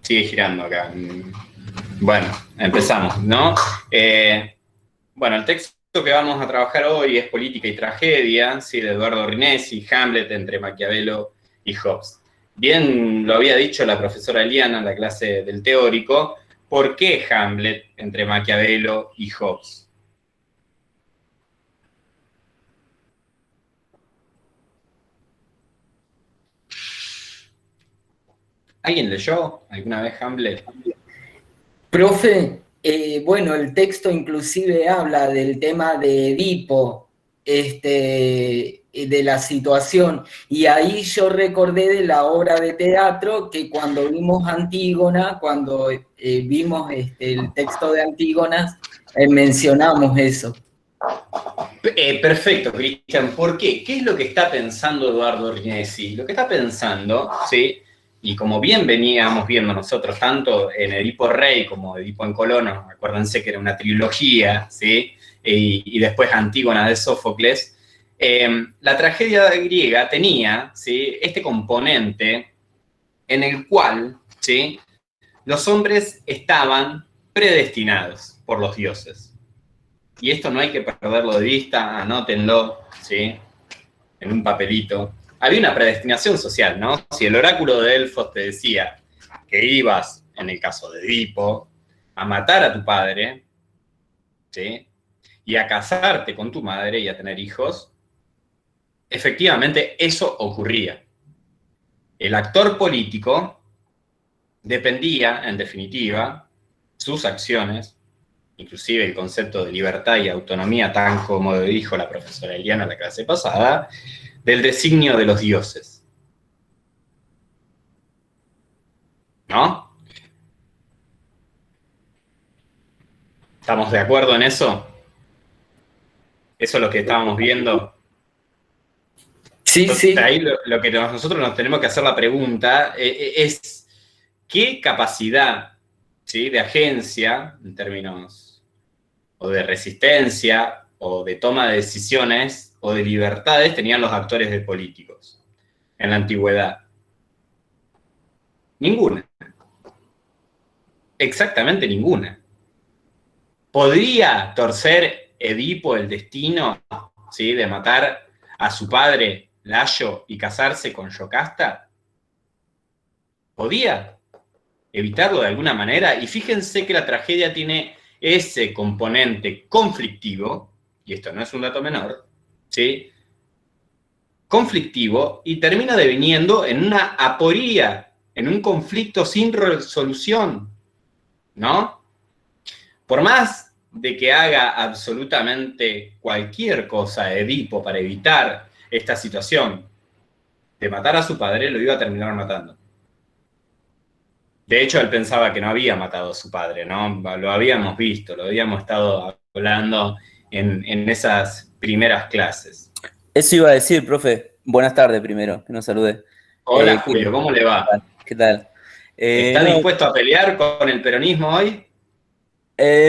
Sigue girando acá. Bueno, empezamos, ¿no? Bueno, el texto que vamos a trabajar hoy es Política y Tragedia, ¿sí? De Eduardo Rinesi, Hamlet entre Maquiavelo y Hobbes. Bien lo había dicho la profesora Eliana en la clase del teórico, ¿por qué Hamlet entre Maquiavelo y Hobbes? ¿Alguien leyó alguna vez Hamlet? Profe, bueno, el texto inclusive habla del tema de Edipo, de la situación, y ahí yo recordé de la obra de teatro que cuando vimos Antígona, cuando vimos el texto de Antígonas, mencionamos eso. Perfecto, Cristian. ¿Por qué? ¿Qué es lo que está pensando Eduardo Rinesi? Lo que está pensando, ¿sí? Y como bien veníamos viendo nosotros, tanto en Edipo Rey como Edipo en Colono, acuérdense que era una trilogía, ¿sí? Y después Antígona de Sófocles, la tragedia griega tenía, ¿sí? Este componente en el cual, ¿sí? Los hombres estaban predestinados por los dioses. Y esto no hay que perderlo de vista, anótenlo, ¿sí? En un papelito. Había una predestinación social, ¿no? Si el oráculo de Delfos te decía que ibas, en el caso de Edipo, a matar a tu padre, ¿sí? Y a casarte con tu madre y a tener hijos, efectivamente eso ocurría. El actor político dependía, en definitiva, sus acciones, inclusive el concepto de libertad y autonomía, tan como dijo la profesora Eliana en la clase pasada, del designio de los dioses. ¿No? ¿Estamos de acuerdo en eso? Eso es lo que estábamos viendo. Sí, Entonces, sí. ahí lo que nosotros nos tenemos que hacer la pregunta es ¿qué capacidad, ¿sí? De agencia, en términos o de resistencia, o de toma de decisiones, o de libertades tenían los actores de políticos en la antigüedad? Ninguna. Exactamente ninguna. ¿Podría torcer Edipo el destino, ¿sí? De matar a su padre Layo y casarse con Yocasta? ¿Podía evitarlo de alguna manera? Y fíjense que la tragedia tiene ese componente conflictivo, y esto no es un dato menor, ¿sí? Conflictivo, y termina deviniendo en una aporía, en un conflicto sin resolución, ¿no? Por más de que haga absolutamente cualquier cosa Edipo para evitar esta situación de matar a su padre, lo iba a terminar matando. De hecho, él pensaba que no había matado a su padre, ¿no? Lo habíamos visto, lo habíamos estado hablando en esas primeras clases. Eso iba a decir, profe. Buenas tardes primero, que nos salude. Hola, Julio, ¿cómo le va? ¿Qué tal? ¿Está dispuesto a pelear con el peronismo hoy?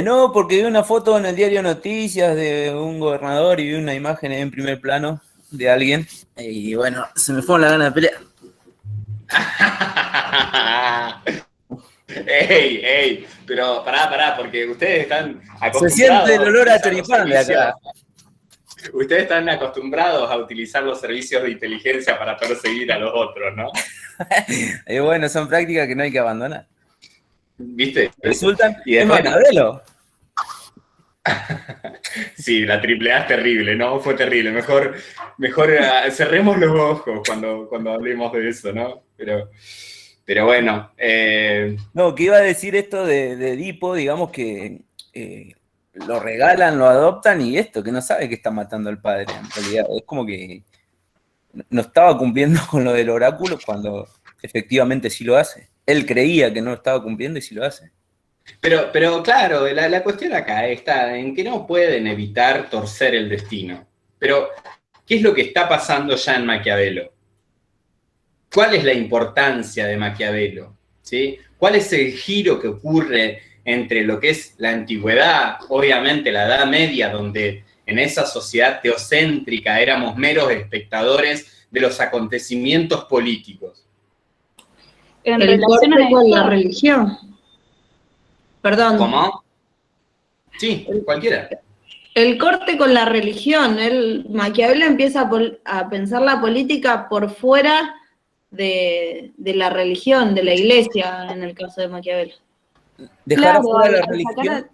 No, porque vi una foto en el diario Noticias de un gobernador y vi una imagen en primer plano de alguien. Y bueno, se me fue la gana de pelear. ¡Ey! Pero pará, porque ustedes están acostumbrados. Se siente el olor a choripán de acá. Ustedes están acostumbrados a utilizar los servicios de inteligencia para perseguir a los otros, ¿no? Y bueno, son prácticas que no hay que abandonar. ¿Viste? Resultan Y después, en Maquiavelo. Sí, la AAA es terrible, ¿no? Fue terrible. Mejor cerremos los ojos cuando hablemos de eso, ¿no? Pero bueno. No, que iba a decir esto de Edipo, digamos que lo regalan, lo adoptan y esto, que no sabe que está matando al padre, en realidad. Es como que no estaba cumpliendo con lo del oráculo cuando efectivamente sí lo hace. Él creía que no estaba cumpliendo y sí lo hace. Pero claro, la cuestión acá está en que no pueden evitar torcer el destino. Pero, ¿qué es lo que está pasando ya en Maquiavelo? ¿Cuál es la importancia de Maquiavelo? ¿Sí? ¿Cuál es el giro que ocurre entre lo que es la antigüedad, obviamente la Edad Media, donde en esa sociedad teocéntrica éramos meros espectadores de los acontecimientos políticos? En El relación corte a con la esto, religión. Perdón. ¿Cómo? Sí, cualquiera. El corte con la religión. Maquiavelo empieza a pensar la política por fuera de la religión, de la iglesia, en el caso de Maquiavelo. Dejar claro, afuera la al sacar religión.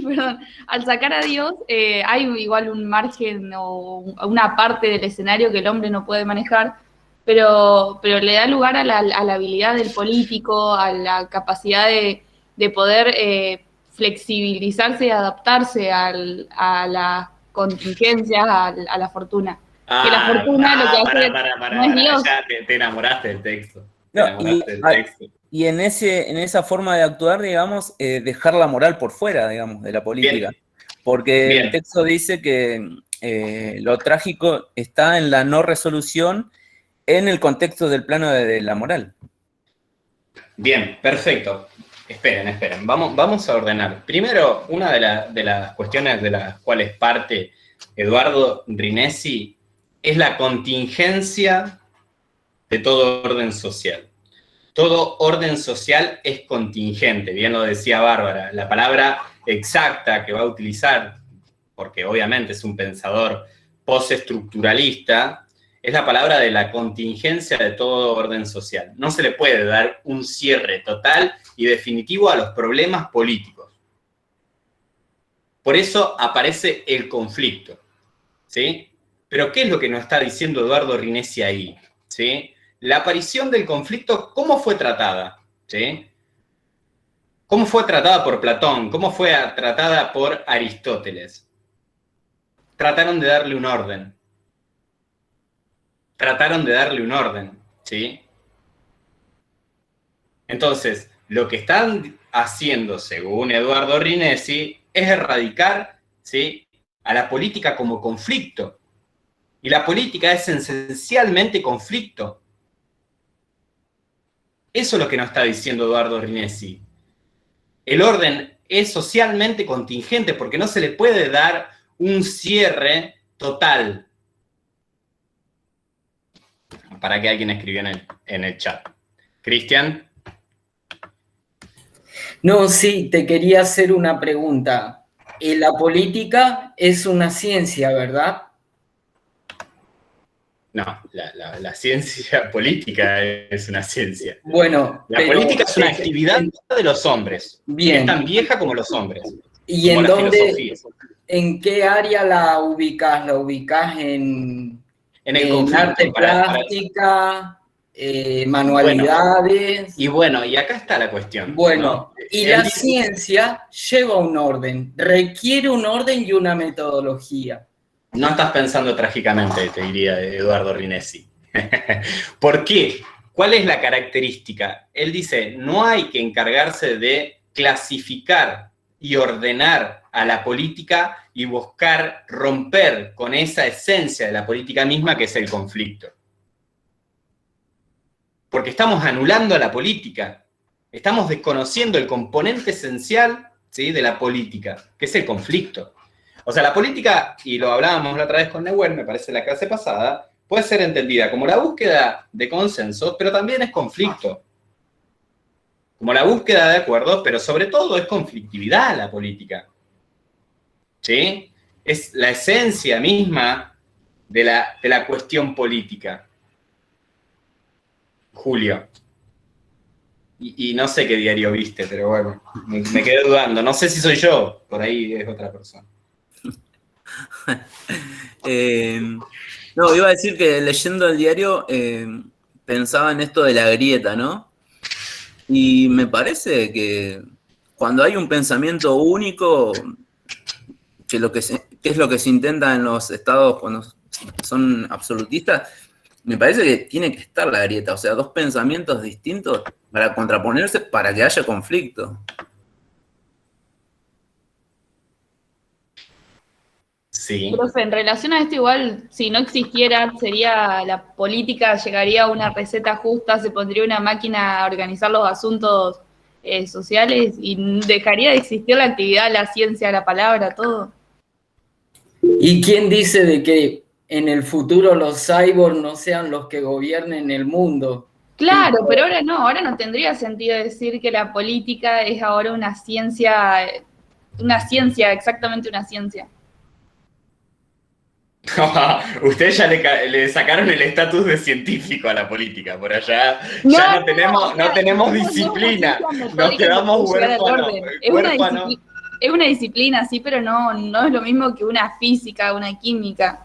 perdón, al sacar a Dios, hay igual un margen o una parte del escenario que el hombre no puede manejar, pero le da lugar a la habilidad del político, a la capacidad de poder flexibilizarse y adaptarse a las contingencias, a la fortuna. Que la fortuna lo que hace no es Dios. Ya te enamoraste del texto. Te No, enamoraste del texto. y en esa forma de actuar, digamos, dejar la moral por fuera, digamos, de la política. Bien. Porque Bien. el texto dice que lo trágico está en la no resolución en el contexto del plano de la moral. Bien, perfecto. Esperen. Vamos a ordenar. Primero, una de las cuestiones de las cuales parte Eduardo Rinesi es la contingencia de todo orden social. Todo orden social es contingente, bien lo decía Bárbara. La palabra exacta que va a utilizar, porque obviamente es un pensador postestructuralista, es la palabra de la contingencia de todo orden social. No se le puede dar un cierre total y definitivo a los problemas políticos. Por eso aparece el conflicto, ¿sí? Pero ¿qué es lo que nos está diciendo Eduardo Rinesi ahí? ¿Sí? La aparición del conflicto, ¿cómo fue tratada? ¿Sí? ¿Cómo fue tratada por Platón? ¿Cómo fue tratada por Aristóteles? Trataron de darle un orden. ¿Sí? Entonces, lo que están haciendo, según Eduardo Rinesi, es erradicar, ¿sí?, a la política como conflicto. Y la política es esencialmente conflicto. Eso es lo que nos está diciendo Eduardo Rinesi. El orden es socialmente contingente porque no se le puede dar un cierre total. Para que alguien escribió en el chat. Cristian. No, sí, te quería hacer una pregunta. La política es una ciencia, ¿verdad? No, la ciencia política es una ciencia. Bueno, la política es una actividad de los hombres. Bien. Es tan vieja como los hombres. ¿Y como en dónde, en qué área la ubicás? ¿La ubicás en el conflicto? Arte plástica, manualidades? Bueno, y acá está la cuestión. Bueno, ¿no? y la ciencia lleva un orden, requiere un orden y una metodología. No estás pensando trágicamente, te diría Eduardo Rinesi. ¿Por qué? ¿Cuál es la característica? Él dice, no hay que encargarse de clasificar y ordenar a la política y buscar romper con esa esencia de la política misma que es el conflicto. Porque estamos anulando a la política, estamos desconociendo el componente esencial, ¿sí?, de la política, que es el conflicto. O sea, la política, y lo hablábamos la otra vez con Neuer, me parece la clase pasada, puede ser entendida como la búsqueda de consensos, pero también es conflicto. Como la búsqueda de acuerdos, pero sobre todo es conflictividad la política. ¿Sí? Es la esencia misma de la cuestión política. Julio. Y no sé qué diario viste, pero bueno, me quedé dudando. No sé si soy yo, por ahí es otra persona. No, iba a decir que leyendo el diario pensaba en esto de la grieta, ¿no? Y me parece que cuando hay un pensamiento único, que es lo que se intenta en los estados cuando son absolutistas, me parece que tiene que estar la grieta, o sea, dos pensamientos distintos para contraponerse para que haya conflicto. Sí. Profe, en relación a esto igual, si no existiera, sería la política, llegaría a una receta justa, se pondría una máquina a organizar los asuntos sociales y dejaría de existir la actividad, la ciencia, la palabra, todo. ¿Y quién dice de que en el futuro los cyborgs no sean los que gobiernen el mundo? Claro, pero ahora no tendría sentido decir que la política es ahora exactamente una ciencia. Ustedes ya le sacaron el estatus de científico a la política, por allá No, ya o sea, no tenemos no es disciplina, una ciencia nos metódica que quedamos puede llegar al huérfanos. orden. Es una disciplina, sí, pero no es lo mismo que una física, una química.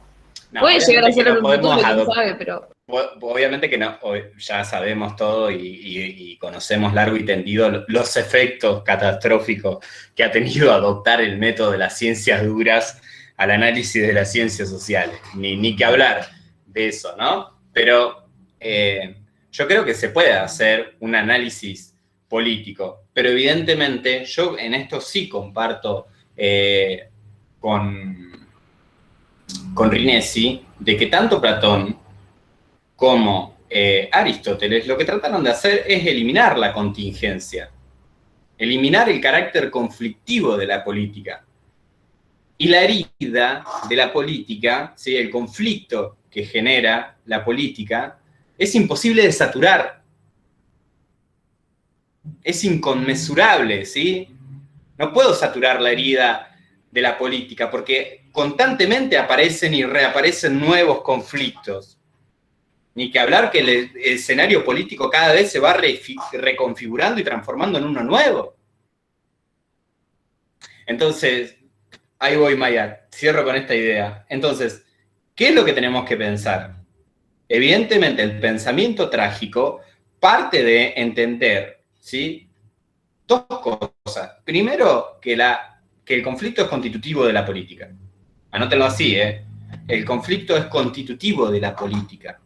No, Puede llegar a obviamente que ser no un futuro, podemos quién adoptar. sabe, pero... Obviamente que no, ya sabemos todo y conocemos largo y tendido los efectos catastróficos que ha tenido adoptar el método de las ciencias duras al análisis de las ciencias sociales. Ni que hablar de eso, ¿no? Pero yo creo que se puede hacer un análisis político, pero evidentemente yo en esto sí comparto con Rinesi de que tanto Platón como Aristóteles lo que trataron de hacer es eliminar la contingencia, eliminar el carácter conflictivo de la política. Y la herida de la política, ¿sí? El conflicto que genera la política, es imposible de saturar. Es inconmensurable, ¿sí? No puedo saturar la herida de la política porque constantemente aparecen y reaparecen nuevos conflictos. Ni que hablar que el escenario político cada vez se va reconfigurando y transformando en uno nuevo. Entonces, ahí voy, Maya, cierro con esta idea. Entonces, ¿qué es lo que tenemos que pensar? Evidentemente, el pensamiento trágico parte de entender, ¿sí? Dos cosas. Primero, que el conflicto es constitutivo de la política. Anótenlo así, ¿eh? El conflicto es constitutivo de la política.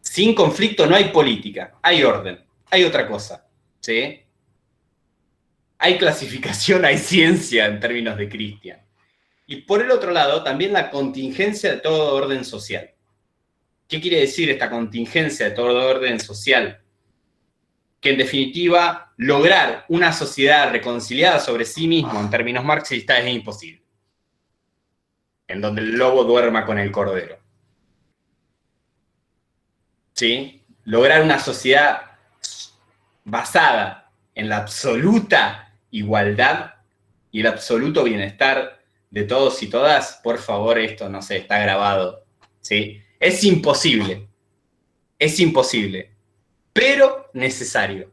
Sin conflicto no hay política, hay orden, hay otra cosa, ¿sí? Hay clasificación, hay ciencia en términos de Christian. Y por el otro lado, también la contingencia de todo orden social. ¿Qué quiere decir esta contingencia de todo orden social? Que en definitiva, lograr una sociedad reconciliada sobre sí mismo en términos marxistas es imposible. En donde el lobo duerma con el cordero. ¿Sí? Lograr una sociedad basada en la absoluta igualdad y el absoluto bienestar de todos y todas, por favor, esto, no sé, está grabado, ¿sí? Es imposible, pero necesario.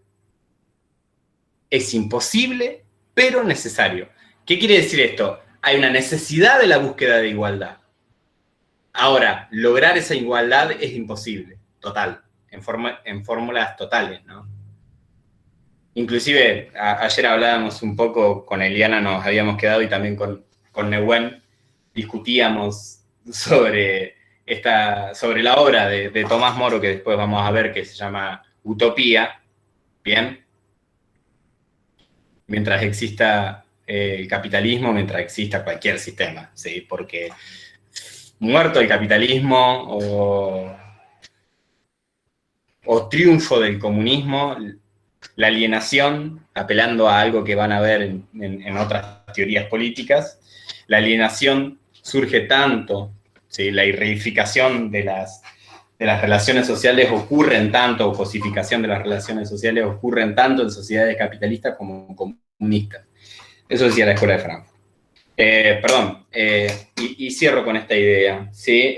Es imposible, pero necesario. ¿Qué quiere decir esto? Hay una necesidad de la búsqueda de igualdad. Ahora, lograr esa igualdad es imposible, total, en fórmulas totales, ¿no? Inclusive, ayer hablábamos un poco con Eliana, nos habíamos quedado, y también con Nehuen, discutíamos sobre la obra de Tomás Moro, que después vamos a ver, que se llama Utopía, ¿bien? Mientras exista el capitalismo, mientras exista cualquier sistema, ¿sí? Porque muerto el capitalismo o triunfo del comunismo, la alienación, apelando a algo que van a ver en otras teorías políticas, la alienación surge tanto, ¿sí? La reificación de las relaciones sociales ocurren tanto, o cosificación de las relaciones sociales ocurren tanto en sociedades capitalistas como comunistas. Eso decía la Escuela de Frankfurt. Y cierro con esta idea, ¿sí?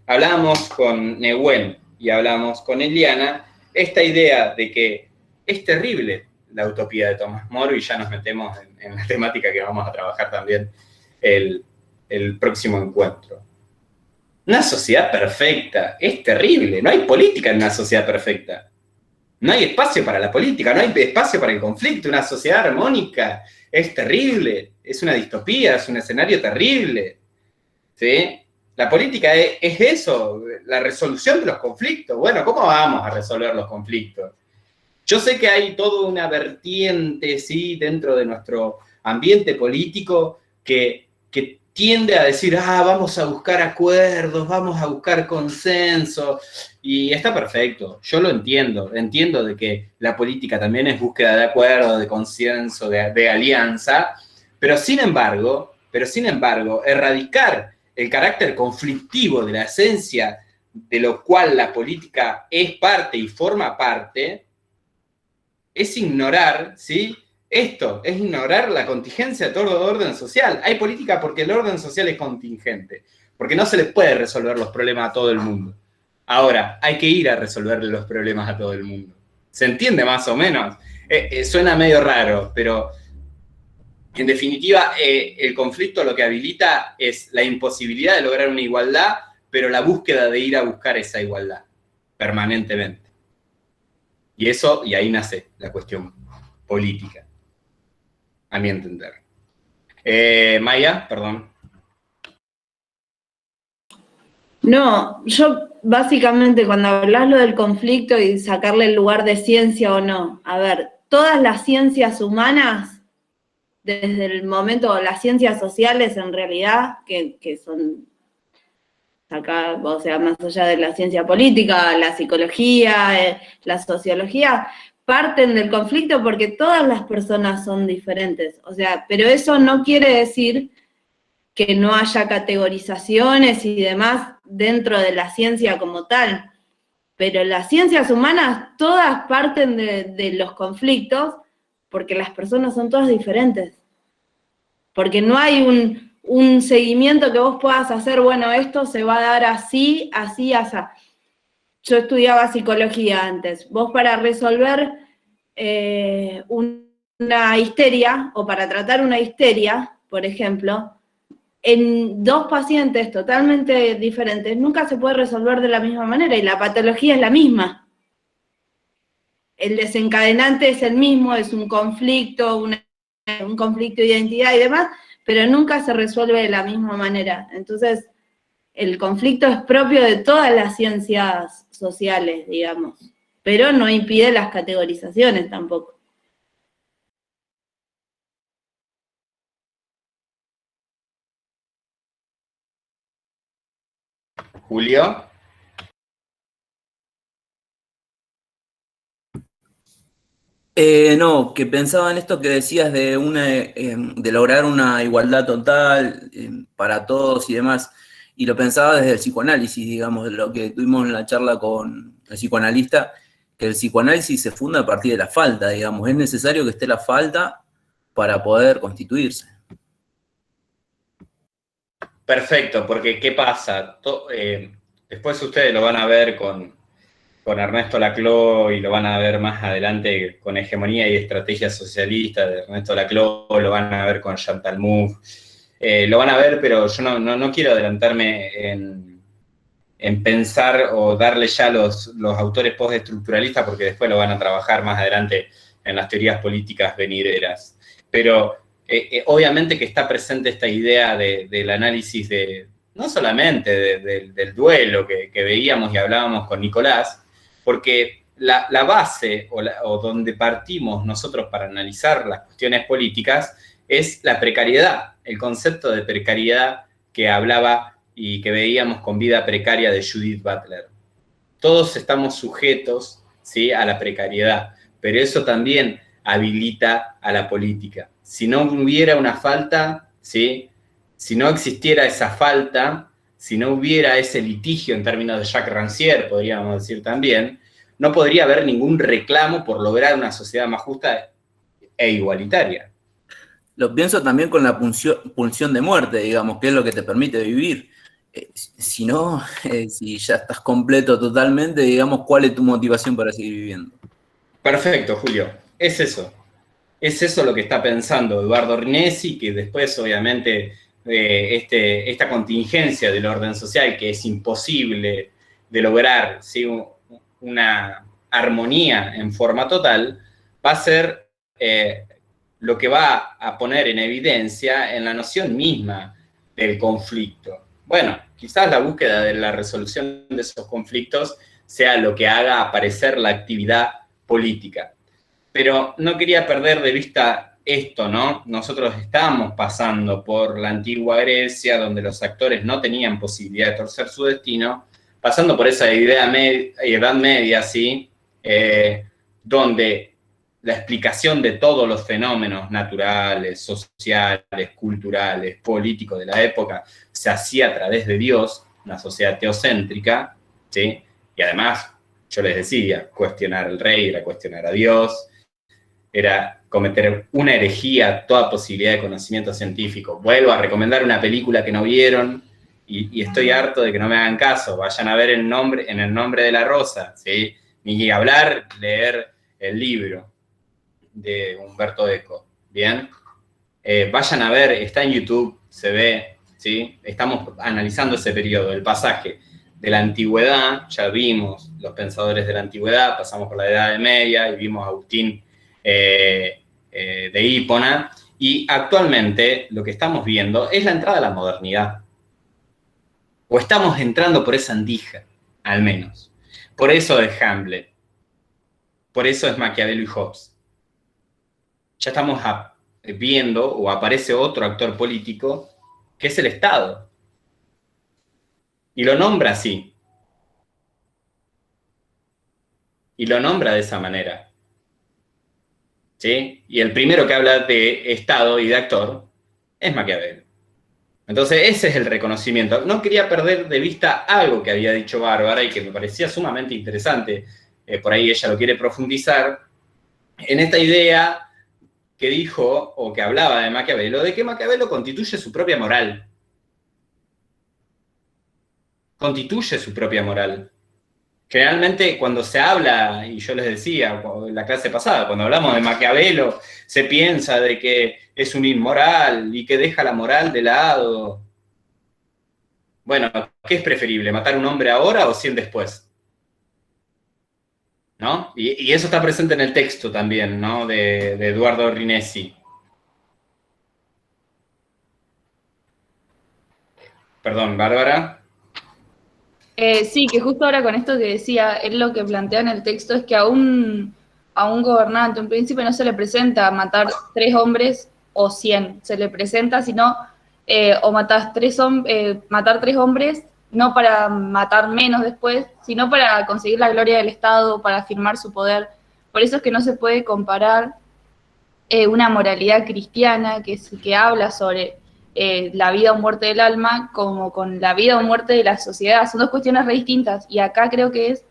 Hablábamos con Nehuen y hablamos con Eliana, esta idea de que es terrible la utopía de Tomás Moro, y ya nos metemos en la temática que vamos a trabajar también el próximo encuentro. Una sociedad perfecta es terrible, no hay política en una sociedad perfecta. No hay espacio para la política, no hay espacio para el conflicto, una sociedad armónica es terrible, es una distopía, es un escenario terrible, ¿sí? La política es eso, la resolución de los conflictos. Bueno, ¿cómo vamos a resolver los conflictos? Yo sé que hay toda una vertiente, ¿sí?, dentro de nuestro ambiente político que tiende a decir, vamos a buscar acuerdos, vamos a buscar consenso, y está perfecto, yo lo entiendo de que la política también es búsqueda de acuerdo, de consenso, de alianza, pero sin embargo, erradicar el carácter conflictivo de la esencia de lo cual la política es parte y forma parte, es ignorar, ¿sí? Esto, es ignorar la contingencia de todo orden social. Hay política porque el orden social es contingente, porque no se les puede resolver los problemas a todo el mundo. Ahora, hay que ir a resolverle los problemas a todo el mundo. ¿Se entiende más o menos? Suena medio raro, pero en definitiva, el conflicto lo que habilita es la imposibilidad de lograr una igualdad, pero la búsqueda de ir a buscar esa igualdad permanentemente. Y ahí nace la cuestión política, a mi entender. Maya, perdón. No, yo básicamente cuando hablas lo del conflicto y sacarle el lugar de ciencia o no, a ver, todas las ciencias humanas, desde el momento, las ciencias sociales en realidad, que son acá, o sea, más allá de la ciencia política, la psicología, la sociología, parten del conflicto porque todas las personas son diferentes. O sea, pero eso no quiere decir que no haya categorizaciones y demás dentro de la ciencia como tal. Pero las ciencias humanas todas parten de los conflictos porque las personas son todas diferentes. Porque no hay un seguimiento que vos puedas hacer, bueno, esto se va a dar así, así, así. Yo estudiaba psicología antes. Vos para resolver una histeria, o para tratar una histeria, por ejemplo, en dos pacientes totalmente diferentes, nunca se puede resolver de la misma manera, y la patología es la misma. El desencadenante es el mismo, es un conflicto, un conflicto de identidad y demás, pero nunca se resuelve de la misma manera. Entonces, el conflicto es propio de todas las ciencias sociales, digamos, pero no impide las categorizaciones tampoco. Julio. No, que pensaba en esto que decías de lograr una igualdad total para todos y demás, y lo pensaba desde el psicoanálisis, digamos, de lo que tuvimos en la charla con el psicoanalista, que el psicoanálisis se funda a partir de la falta, digamos, es necesario que esté la falta para poder constituirse. Perfecto, porque ¿qué pasa? Después ustedes lo van a ver con Ernesto Laclau y lo van a ver más adelante con Hegemonía y Estrategia Socialista de Ernesto Laclau, lo van a ver con Chantal Mouffe, lo van a ver, pero yo no quiero adelantarme en pensar o darle ya los autores postestructuralistas, porque después lo van a trabajar más adelante en las teorías políticas venideras. Pero obviamente que está presente esta idea del análisis no solamente del duelo que veíamos y hablábamos con Nicolás, porque la base o donde partimos nosotros para analizar las cuestiones políticas es la precariedad, el concepto de precariedad que hablaba y que veíamos con Vida precaria de Judith Butler. Todos estamos sujetos, ¿sí?, a la precariedad, pero eso también habilita a la política. Si no hubiera una falta, ¿sí?, si no existiera esa falta, si no hubiera ese litigio en términos de Jacques Rancière, podríamos decir también, no podría haber ningún reclamo por lograr una sociedad más justa e igualitaria. Lo pienso también con la pulsión de muerte, digamos, que es lo que te permite vivir. Si no, si ya estás completo totalmente, digamos, ¿cuál es tu motivación para seguir viviendo? Perfecto, Julio. Es eso. Es eso lo que está pensando Eduardo Rinesi, que después, obviamente, esta contingencia del orden social, que es imposible de lograr, ¿sí?, una armonía en forma total, va a ser lo que va a poner en evidencia en la noción misma del conflicto. Bueno, quizás la búsqueda de la resolución de esos conflictos sea lo que haga aparecer la actividad política. Pero no quería perder de vista esto, ¿no? Nosotros estamos pasando por la antigua Grecia, donde los actores no tenían posibilidad de torcer su destino, pasando por esa Edad Media, ¿sí?, donde la explicación de todos los fenómenos naturales, sociales, culturales, políticos de la época se hacía a través de Dios, una sociedad teocéntrica, ¿sí? Y además, yo les decía, cuestionar al rey era cuestionar a Dios, era cometer una herejía, toda posibilidad de conocimiento científico. Vuelvo a recomendar una película que no vieron, y estoy harto de que no me hagan caso. Vayan a ver En el nombre de la rosa, ¿sí? Ni hablar, leer el libro de Humberto Eco, ¿bien? Vayan a ver, está en YouTube, se ve, ¿sí? Estamos analizando ese periodo, el pasaje de la antigüedad, ya vimos los pensadores de la antigüedad, pasamos por la Edad Media y vimos a Agustín de Hipona, y actualmente lo que estamos viendo es la entrada a la modernidad. O estamos entrando por esa andija, al menos. Por eso es Hamlet. Por eso es Maquiavelo y Hobbes. Ya estamos viendo, o aparece otro actor político, que es el Estado. Y lo nombra así. Y lo nombra de esa manera. ¿Sí? Y el primero que habla de Estado y de actor es Maquiavelo. Entonces, ese es el reconocimiento. No quería perder de vista algo que había dicho Bárbara y que me parecía sumamente interesante. Por ahí ella lo quiere profundizar en esta idea que dijo, o que hablaba de Maquiavelo, de que Maquiavelo constituye su propia moral. Constituye su propia moral. Generalmente cuando se habla, y yo les decía en la clase pasada, cuando hablamos de Maquiavelo, se piensa de que es un inmoral y que deja la moral de lado. Bueno, ¿qué es preferible? ¿Matar a un hombre ahora o 100 después? ¿No? Y eso está presente en el texto también, ¿no? De Eduardo Rinesi. Perdón, Bárbara. Sí, que justo ahora con esto que decía, él lo que plantea en el texto es que a un gobernante, un príncipe, no se le presenta matar 3 hombres o 100, se le presenta, sino, o matar 3 hombres, no para matar menos después, sino para conseguir la gloria del Estado, para afirmar su poder. Por eso es que no se puede comparar una moralidad cristiana que habla sobre la vida o muerte del alma como con la vida o muerte de la sociedad. Son dos cuestiones re distintas, y acá creo que es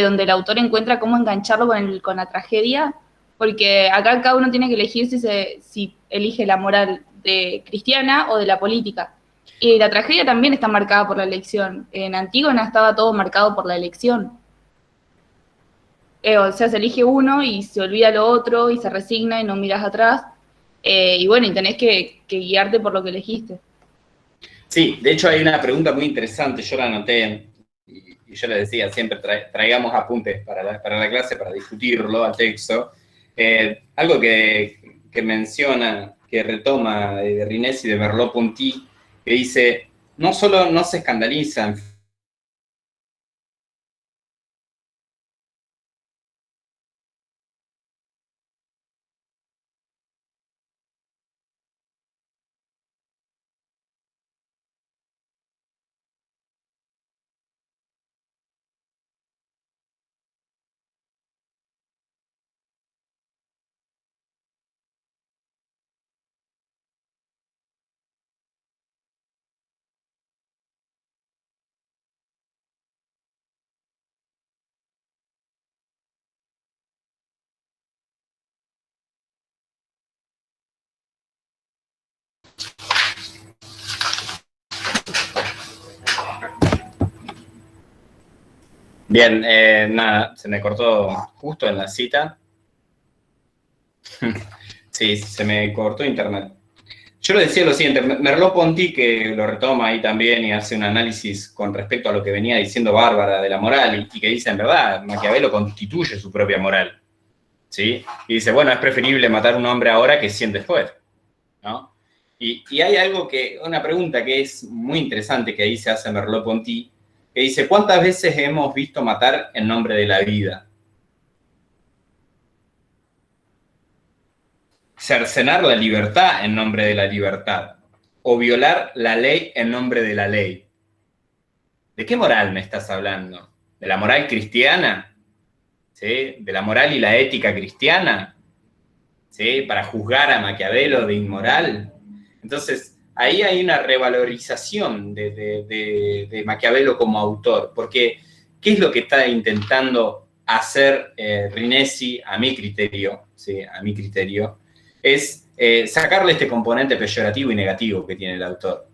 donde el autor encuentra cómo engancharlo con la tragedia, porque acá cada uno tiene que elegir si elige la moral cristiana o de la política. Y la tragedia también está marcada por la elección. En Antígona estaba todo marcado por la elección. O sea, se elige uno y se olvida lo otro y se resigna y no miras atrás. Y bueno, y tenés que guiarte por lo que elegiste. Sí, de hecho hay una pregunta muy interesante, yo la anoté, y yo le decía, siempre traigamos apuntes para la clase, para discutirlo al texto. Algo que menciona, que retoma de Rinesi, de Merleau-Ponty, que dice, no solo no se escandalizan Bien, nada, se me cortó justo en la cita. Sí, se me cortó internet. Yo le decía lo siguiente, Merleau-Ponty, que lo retoma ahí también y hace un análisis con respecto a lo que venía diciendo Bárbara de la moral, y que dice, en verdad, Maquiavelo constituye su propia moral, ¿sí? Y dice, bueno, es preferible matar a un hombre ahora que 100 después, ¿no? Y hay una pregunta que es muy interesante que ahí se hace Merleau-Ponty, que dice, ¿cuántas veces hemos visto matar en nombre de la vida? Cercenar la libertad en nombre de la libertad, o violar la ley en nombre de la ley. ¿De qué moral me estás hablando? ¿De la moral cristiana? ¿Sí? ¿De la moral y la ética cristiana? ¿Sí? Para juzgar a Maquiavelo de inmoral. Entonces, ahí hay una revalorización de Maquiavelo como autor, porque ¿qué es lo que está intentando hacer Rinesi, a mi criterio? ¿Sí? A mi criterio, es sacarle este componente peyorativo y negativo que tiene el autor.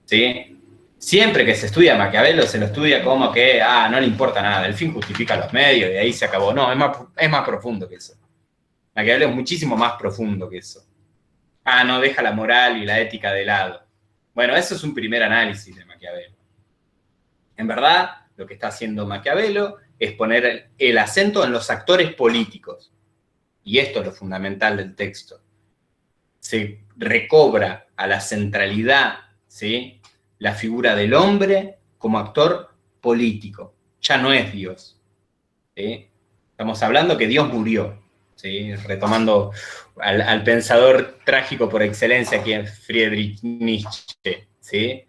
¿Sí? Siempre que se estudia Maquiavelo, se lo estudia como que, no le importa nada, el fin justifica los medios y ahí se acabó. No, es más profundo que eso. Maquiavelo es muchísimo más profundo que eso. No deja la moral y la ética de lado. Bueno, eso es un primer análisis de Maquiavelo. En verdad, lo que está haciendo Maquiavelo es poner el acento en los actores políticos. Y esto es lo fundamental del texto. Se recobra a la centralidad, ¿sí?, la figura del hombre como actor político. Ya no es Dios. ¿Sí? Estamos hablando que Dios murió. ¿Sí? Retomando al pensador trágico por excelencia, que es Friedrich Nietzsche. ¿Sí?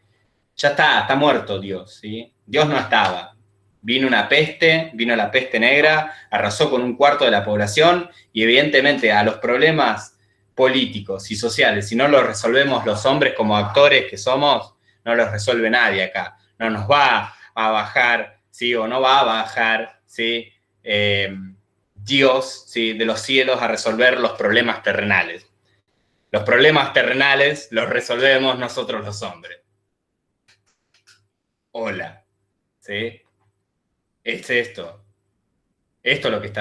Ya está muerto Dios. ¿Sí? Dios no estaba. Vino la peste negra, arrasó con un cuarto de la población y evidentemente a los problemas políticos y sociales, si no los resolvemos los hombres como actores que somos, no los resuelve nadie acá. No nos va a bajar, ¿sí? O no va a bajar, ¿sí? Dios, ¿sí?, de los cielos a resolver los problemas terrenales. Los problemas terrenales los resolvemos nosotros los hombres. Hola. ¿Sí? Es esto. Esto es lo que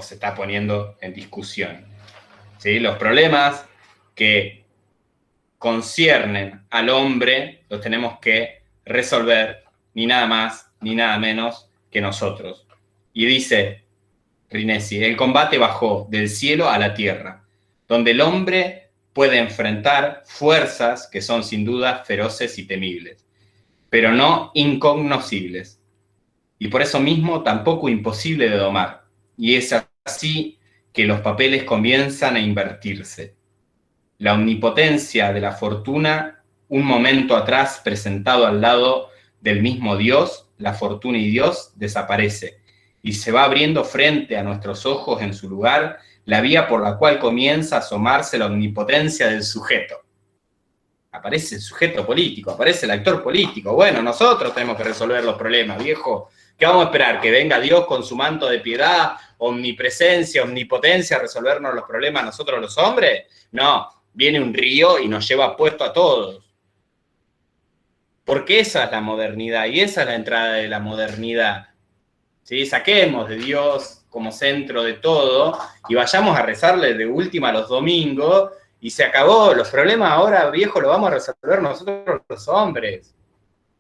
se está poniendo en discusión. ¿Sí? Los problemas que conciernen al hombre los tenemos que resolver ni nada más ni nada menos que nosotros. Y dice Rinesi, el combate bajó del cielo a la tierra, donde el hombre puede enfrentar fuerzas que son sin duda feroces y temibles, pero no incognoscibles, y por eso mismo tampoco imposible de domar. Y es así que los papeles comienzan a invertirse. La omnipotencia de la fortuna, un momento atrás presentado al lado del mismo Dios, la fortuna y Dios, desaparece, y se va abriendo frente a nuestros ojos en su lugar la vía por la cual comienza a asomarse la omnipotencia del sujeto. Aparece el sujeto político, aparece el actor político. Bueno, nosotros tenemos que resolver los problemas, viejo. ¿Qué vamos a esperar? ¿Que venga Dios con su manto de piedad, omnipresencia, omnipotencia a resolvernos los problemas nosotros los hombres? No, viene un río y nos lleva puesto a todos. Porque esa es la modernidad y esa es la entrada de la modernidad. ¿Sí? Saquemos de Dios como centro de todo y vayamos a rezarle de última los domingos y se acabó. Los problemas ahora, viejo, los vamos a resolver nosotros los hombres.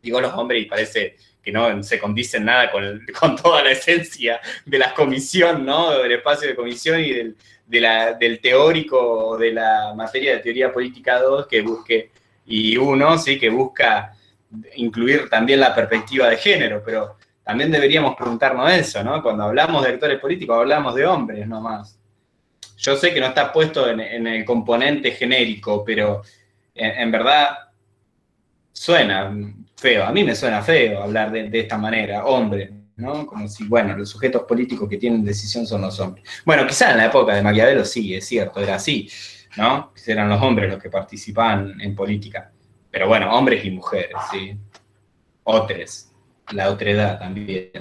Digo los hombres y parece que no se condicen nada con toda la esencia de la comisión, ¿no? Del espacio de comisión y del teórico de la materia de teoría política 2 que busque, y uno, sí, que busca incluir también la perspectiva de género, pero también deberíamos preguntarnos eso, ¿no? Cuando hablamos de actores políticos, hablamos de hombres nomás. Yo sé que no está puesto en el componente genérico, pero en verdad suena feo. A mí me suena feo hablar de esta manera, hombre, ¿no? Como si, bueno, los sujetos políticos que tienen decisión son los hombres. Bueno, quizá en la época de Maquiavelo sí, es cierto, era así, ¿no? Eran los hombres los que participaban en política. Pero bueno, hombres y mujeres, ¿sí? Otros, la otredad también.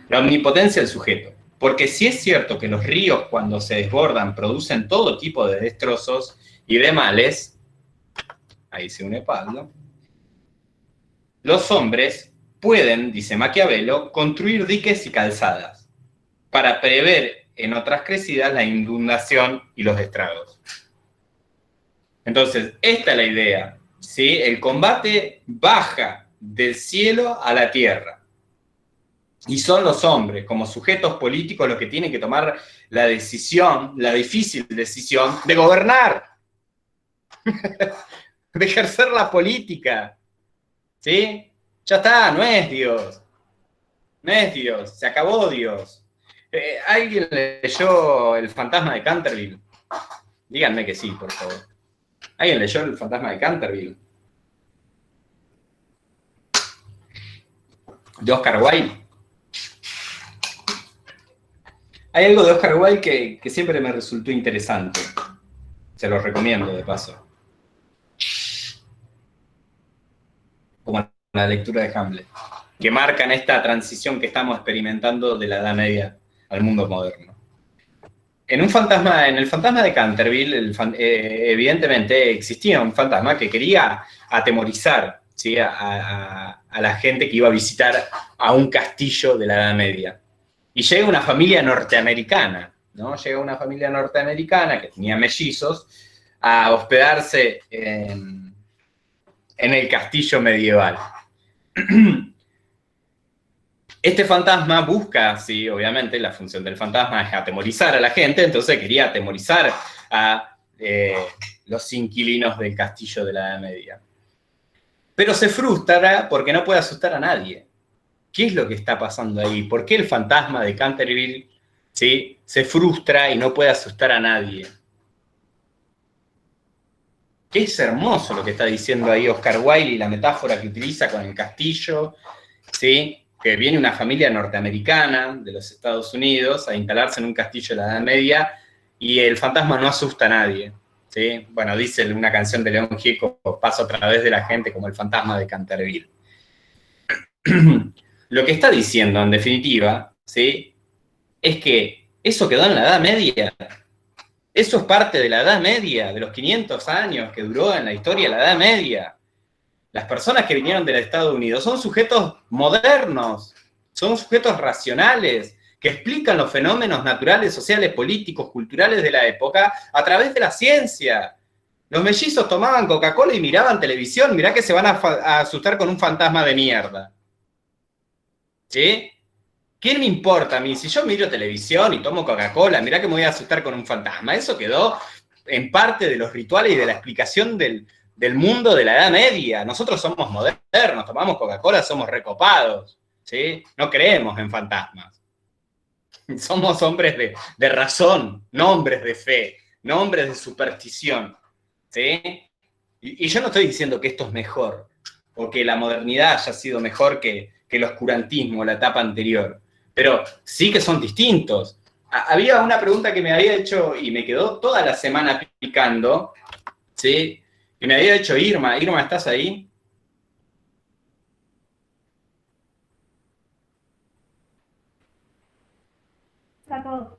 La omnipotencia del sujeto. Porque sí es cierto que los ríos cuando se desbordan producen todo tipo de destrozos y de males, ahí se une Pablo, los hombres pueden, dice Maquiavelo, construir diques y calzadas para prever en otras crecidas la inundación y los estragos. Entonces, esta es la idea, ¿sí? El combate baja del cielo a la tierra. Y son los hombres, como sujetos políticos, los que tienen que tomar la decisión, la difícil decisión, de gobernar, de ejercer la política. ¿Sí? Ya está, no es Dios. No es Dios, se acabó Dios. ¿Alguien leyó El fantasma de Canterville? Díganme que sí, por favor. ¿Alguien leyó El fantasma de Canterville? De Oscar Wilde. Hay algo de Oscar Wilde que siempre me resultó interesante. Se lo recomiendo, de paso. Como la lectura de Hamlet. que marcan esta transición que estamos experimentando de la Edad Media al mundo moderno. En el fantasma de Canterville, evidentemente existía un fantasma que quería atemorizar, ¿sí?, a la gente que iba a visitar a un castillo de la Edad Media. Y llega una familia norteamericana, ¿no? Llega una familia norteamericana que tenía mellizos a hospedarse en el castillo medieval. Este fantasma busca, sí, obviamente, la función del fantasma es atemorizar a la gente, entonces quería atemorizar a los inquilinos del castillo de la Edad Media. Pero se frustra porque no puede asustar a nadie. ¿Qué es lo que está pasando ahí? ¿Por qué el fantasma de Canterville, ¿sí?, se frustra y no puede asustar a nadie? Que es hermoso lo que está diciendo ahí Oscar Wilde y la metáfora que utiliza con el castillo, ¿sí?, que viene una familia norteamericana de los Estados Unidos a instalarse en un castillo de la Edad Media y el fantasma no asusta a nadie, ¿sí? Bueno, dice una canción de León Gieco, paso a través de la gente como el fantasma de Canterville. Lo que está diciendo, en definitiva, ¿sí?, es que eso quedó en la Edad Media. Eso es parte de la Edad Media, de los 500 años que duró en la historia la Edad Media. Las personas que vinieron de los Estados Unidos son sujetos modernos, son sujetos racionales, que explican los fenómenos naturales, sociales, políticos, culturales de la época a través de la ciencia. Los mellizos tomaban Coca-Cola y miraban televisión, mirá que se van a asustar con un fantasma de mierda. ¿Sí? ¿Qué me importa a mí? Si yo miro televisión y tomo Coca-Cola, mirá que me voy a asustar con un fantasma. Eso quedó en parte de los rituales y de la explicación del mundo de la Edad Media. Nosotros somos modernos, tomamos Coca-Cola, somos recopados, ¿sí? No creemos en fantasmas. Somos hombres de razón, no hombres de fe, no hombres de superstición, ¿sí? Y yo no estoy diciendo que esto es mejor, o que la modernidad haya sido mejor que el oscurantismo, la etapa anterior, pero sí que son distintos. Había una pregunta que me había hecho y me quedó toda la semana picando, ¿sí?, que me había hecho Irma. Irma, ¿estás ahí? Está todo.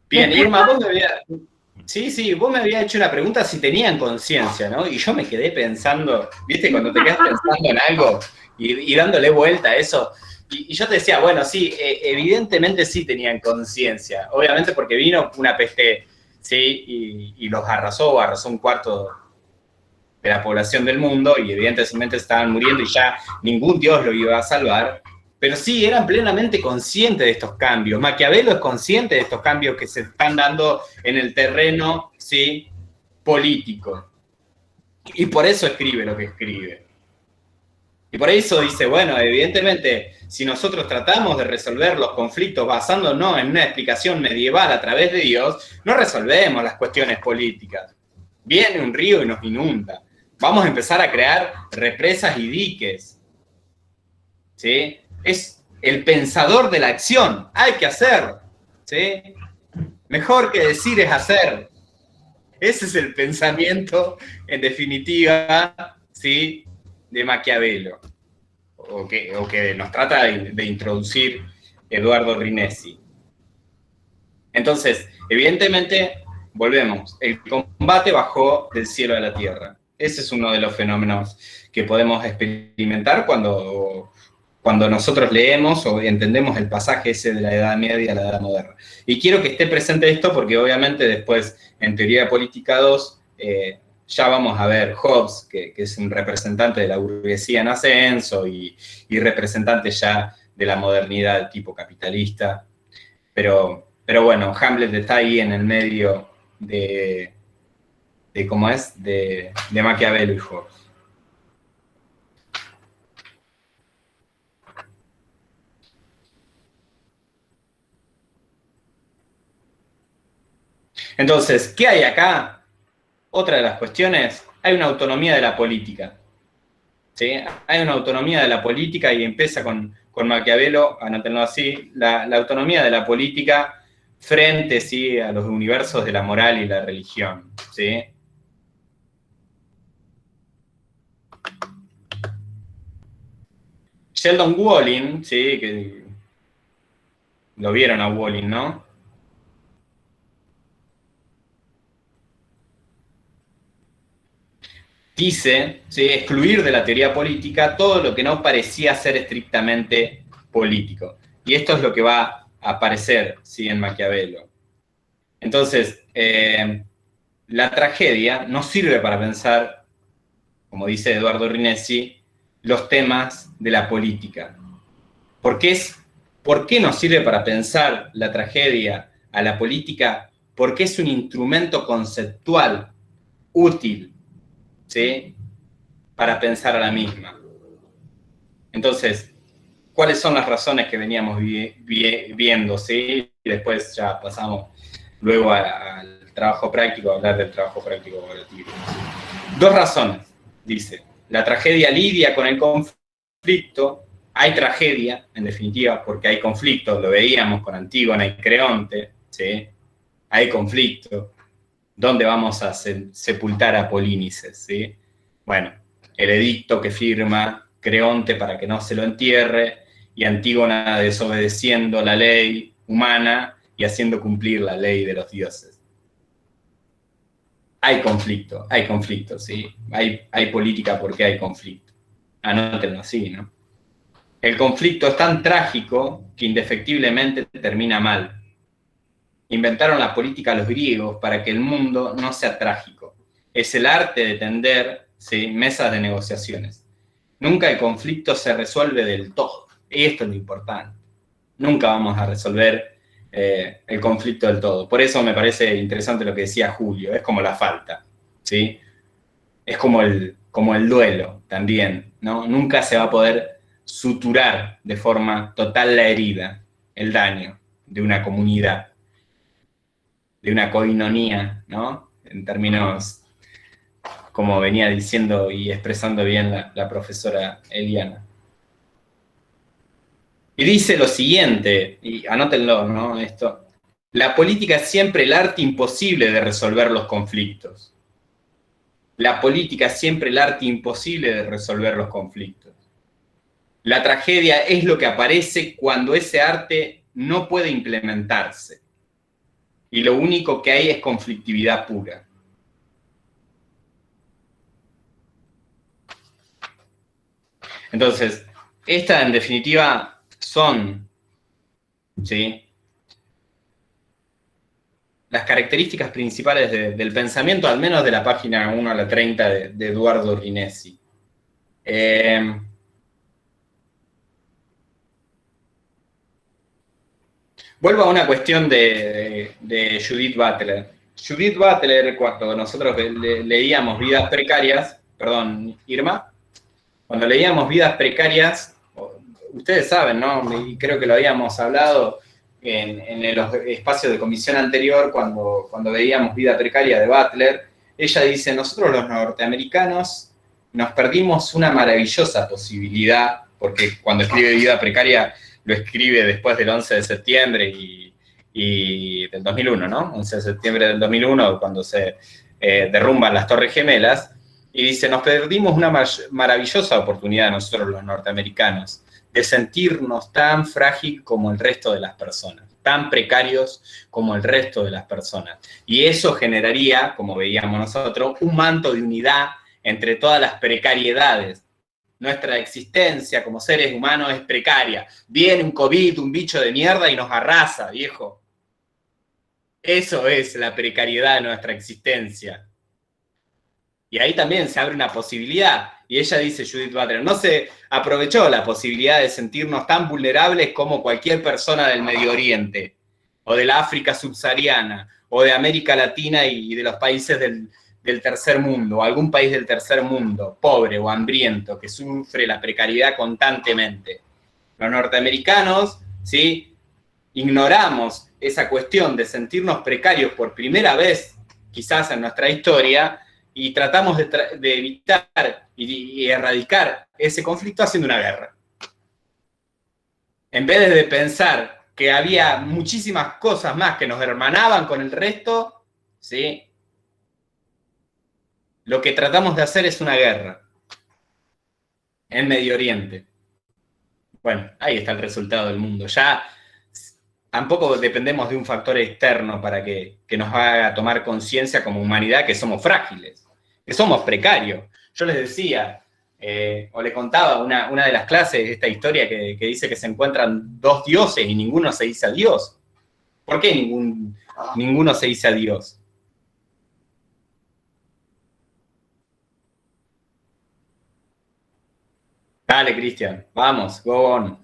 Bien, Irma, vos me habías... Sí, vos me habías hecho una pregunta si tenían conciencia, ¿no? Y yo me quedé pensando, ¿viste? Cuando te quedas pensando en algo y dándole vuelta a eso. Y yo te decía, bueno, sí, evidentemente sí tenían conciencia. Obviamente porque vino una peste, ¿sí? Y los arrasó un cuarto de la población del mundo y evidentemente estaban muriendo y ya ningún dios lo iba a salvar, pero sí eran plenamente conscientes de estos cambios. Maquiavelo es consciente de estos cambios que se están dando en el terreno, ¿sí?, político. Y por eso escribe lo que escribe. Y por eso dice, bueno, evidentemente, si nosotros tratamos de resolver los conflictos basándonos en una explicación medieval a través de Dios, no resolvemos las cuestiones políticas. Viene un río y nos inunda. Vamos a empezar a crear represas y diques, ¿sí? Es el pensador de la acción. Hay que hacer, ¿sí? Mejor que decir es hacer. Ese es el pensamiento, en definitiva, ¿sí?, de Maquiavelo, o que nos trata de introducir Eduardo Rinesi. Entonces, evidentemente, volvemos, el combate bajó del cielo a la tierra. Ese es uno de los fenómenos que podemos experimentar cuando nosotros leemos o entendemos el pasaje ese de la Edad Media a la Edad Moderna. Y quiero que esté presente esto porque obviamente después, en Teoría Política 2, ya vamos a ver Hobbes, que es un representante de la burguesía en ascenso y representante ya de la modernidad tipo capitalista. Pero bueno, Hamlet está ahí en el medio de ¿cómo es? De Maquiavelo y Hobbes. Entonces, ¿qué hay acá? Otra de las cuestiones, hay una autonomía de la política, ¿sí? Hay una autonomía de la política y empieza con Maquiavelo, anótenlo así, la autonomía de la política frente, ¿sí?, a los universos de la moral y la religión, ¿sí? Sheldon Wolin, sí, que lo vieron a Wolin, ¿no? Dice, ¿sí?, excluir de la teoría política todo lo que no parecía ser estrictamente político. Y esto es lo que va a aparecer, ¿sí?, en Maquiavelo. Entonces, la tragedia no sirve para pensar, como dice Eduardo Rinesi, los temas de la política. ¿Por qué nos sirve para pensar la tragedia a la política? Porque es un instrumento conceptual útil, ¿sí?, para pensar a la misma. Entonces, ¿cuáles son las razones que veníamos viendo, ¿sí? Y después ya pasamos luego al trabajo práctico, a hablar del trabajo práctico evaluativo. 2 razones, dice. La tragedia lidia con el conflicto. Hay tragedia, en definitiva, porque hay conflicto. Lo veíamos con Antígona y Creonte, ¿sí? Hay conflicto. ¿Dónde vamos a sepultar a Polínices, ¿sí? Bueno, el edicto que firma Creonte para que no se lo entierre, y Antígona desobedeciendo la ley humana y haciendo cumplir la ley de los dioses. Hay conflicto, ¿sí? Hay política porque hay conflicto. Anótenlo así, ¿no? El conflicto es tan trágico que indefectiblemente termina mal. Inventaron la política los griegos para que el mundo no sea trágico. Es el arte de tender, ¿sí?, mesas de negociaciones. Nunca el conflicto se resuelve del todo. Y esto es lo importante. Nunca vamos a resolver el conflicto del todo. Por eso me parece interesante lo que decía Julio. Es como la falta, ¿sí? Es como el duelo también, ¿no? Nunca se va a poder suturar de forma total la herida, el daño de una comunidad, de una koinonía, ¿no? En términos, como venía diciendo y expresando bien la profesora Eliana. Y dice lo siguiente, y anótenlo, ¿no? Esto. La política es siempre el arte imposible de resolver los conflictos. La política es siempre el arte imposible de resolver los conflictos. La tragedia es lo que aparece cuando ese arte no puede implementarse. Y lo único que hay es conflictividad pura. Entonces, esta en definitiva son, ¿sí?, las características principales del pensamiento, al menos de la página 1 a la 30 de Eduardo Rinesi. Vuelvo a una cuestión de Judith Butler. Judith Butler, cuando nosotros leíamos Vidas Precarias, perdón, Irma, cuando leíamos Vidas Precarias, ustedes saben, ¿no? Y creo que lo habíamos hablado en los espacios de comisión anterior, cuando veíamos Vida Precaria de Butler. Ella dice, nosotros los norteamericanos nos perdimos una maravillosa posibilidad, porque cuando escribe Vida Precaria lo escribe después del 11 de septiembre y del 2001, ¿no? 11 de septiembre del 2001, cuando se derrumban las Torres Gemelas, y dice, nos perdimos una maravillosa oportunidad nosotros los norteamericanos de sentirnos tan frágil como el resto de las personas, tan precarios como el resto de las personas. Y eso generaría, como veíamos nosotros, un manto de unidad entre todas las precariedades. Nuestra existencia como seres humanos es precaria. Viene un COVID, un bicho de mierda y nos arrasa, viejo. Eso es la precariedad de nuestra existencia. Y ahí también se abre una posibilidad. Y ella dice, Judith Butler, no se aprovechó la posibilidad de sentirnos tan vulnerables como cualquier persona del Medio Oriente, o de la África subsahariana, o de América Latina y de los países del tercer mundo, o algún país del tercer mundo, pobre o hambriento, que sufre la precariedad constantemente. Los norteamericanos, ¿sí?, ignoramos esa cuestión de sentirnos precarios por primera vez, quizás en nuestra historia, y tratamos de evitar y erradicar ese conflicto haciendo una guerra. En vez de pensar que había muchísimas cosas más que nos hermanaban con el resto, ¿sí?, lo que tratamos de hacer es una guerra en Medio Oriente. Bueno, ahí está el resultado del mundo. Ya tampoco dependemos de un factor externo para que nos haga tomar conciencia como humanidad que somos frágiles, que somos precarios. Yo les decía, o le contaba una de las clases, esta historia que dice que se encuentran dos dioses y ninguno se dice a Dios. ¿Por qué ninguno se dice a Dios? Dale, Cristian, vamos, go on.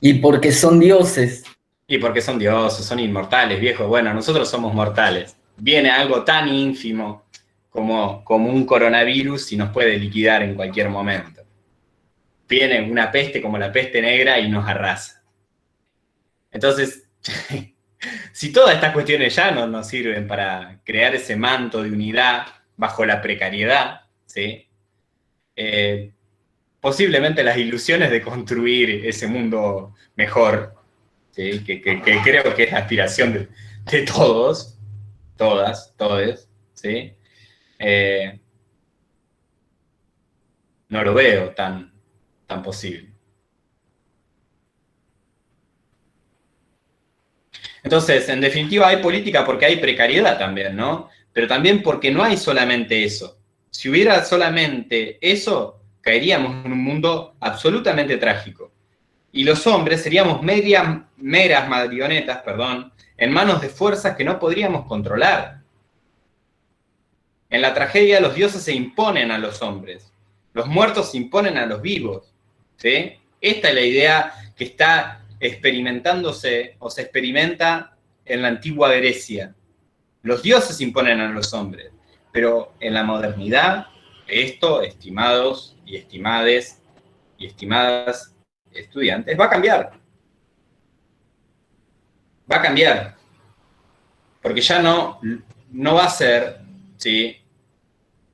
Y porque son dioses. Y porque son dioses, son inmortales, viejo. Bueno, nosotros somos mortales. Viene algo tan ínfimo como un coronavirus y nos puede liquidar en cualquier momento. Viene una peste como la peste negra y nos arrasa. Entonces, si todas estas cuestiones ya no nos sirven para crear ese manto de unidad bajo la precariedad, ¿sí? Posiblemente las ilusiones de construir ese mundo mejor, ¿sí? que creo que es la aspiración de todos, todas, todes, ¿sí? No lo veo tan posible. Entonces, en definitiva, hay política porque hay precariedad también, ¿no? Pero también porque no hay solamente eso. Si hubiera solamente eso, caeríamos en un mundo absolutamente trágico. Y los hombres seríamos meras marionetas, en manos de fuerzas que no podríamos controlar. En la tragedia los dioses se imponen a los hombres, los muertos se imponen a los vivos, ¿sí? Esta es la idea que está experimentándose o se experimenta en la antigua Grecia. Los dioses se imponen a los hombres, pero en la modernidad, esto, estimados y estimades y estimadas estudiantes, va a cambiar. Va a cambiar. Porque ya no va a ser, ¿sí?,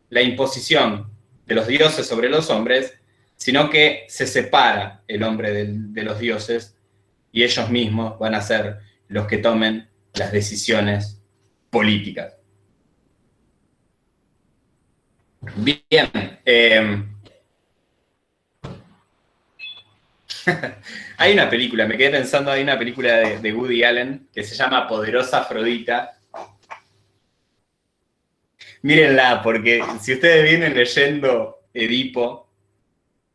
la imposición de los dioses sobre los hombres, sino que se separa el hombre de los dioses y ellos mismos van a ser los que tomen las decisiones políticas. Bien. Hay una película, me quedé pensando, hay una película de Woody Allen que se llama Poderosa Afrodita. Mírenla, porque si ustedes vienen leyendo Edipo,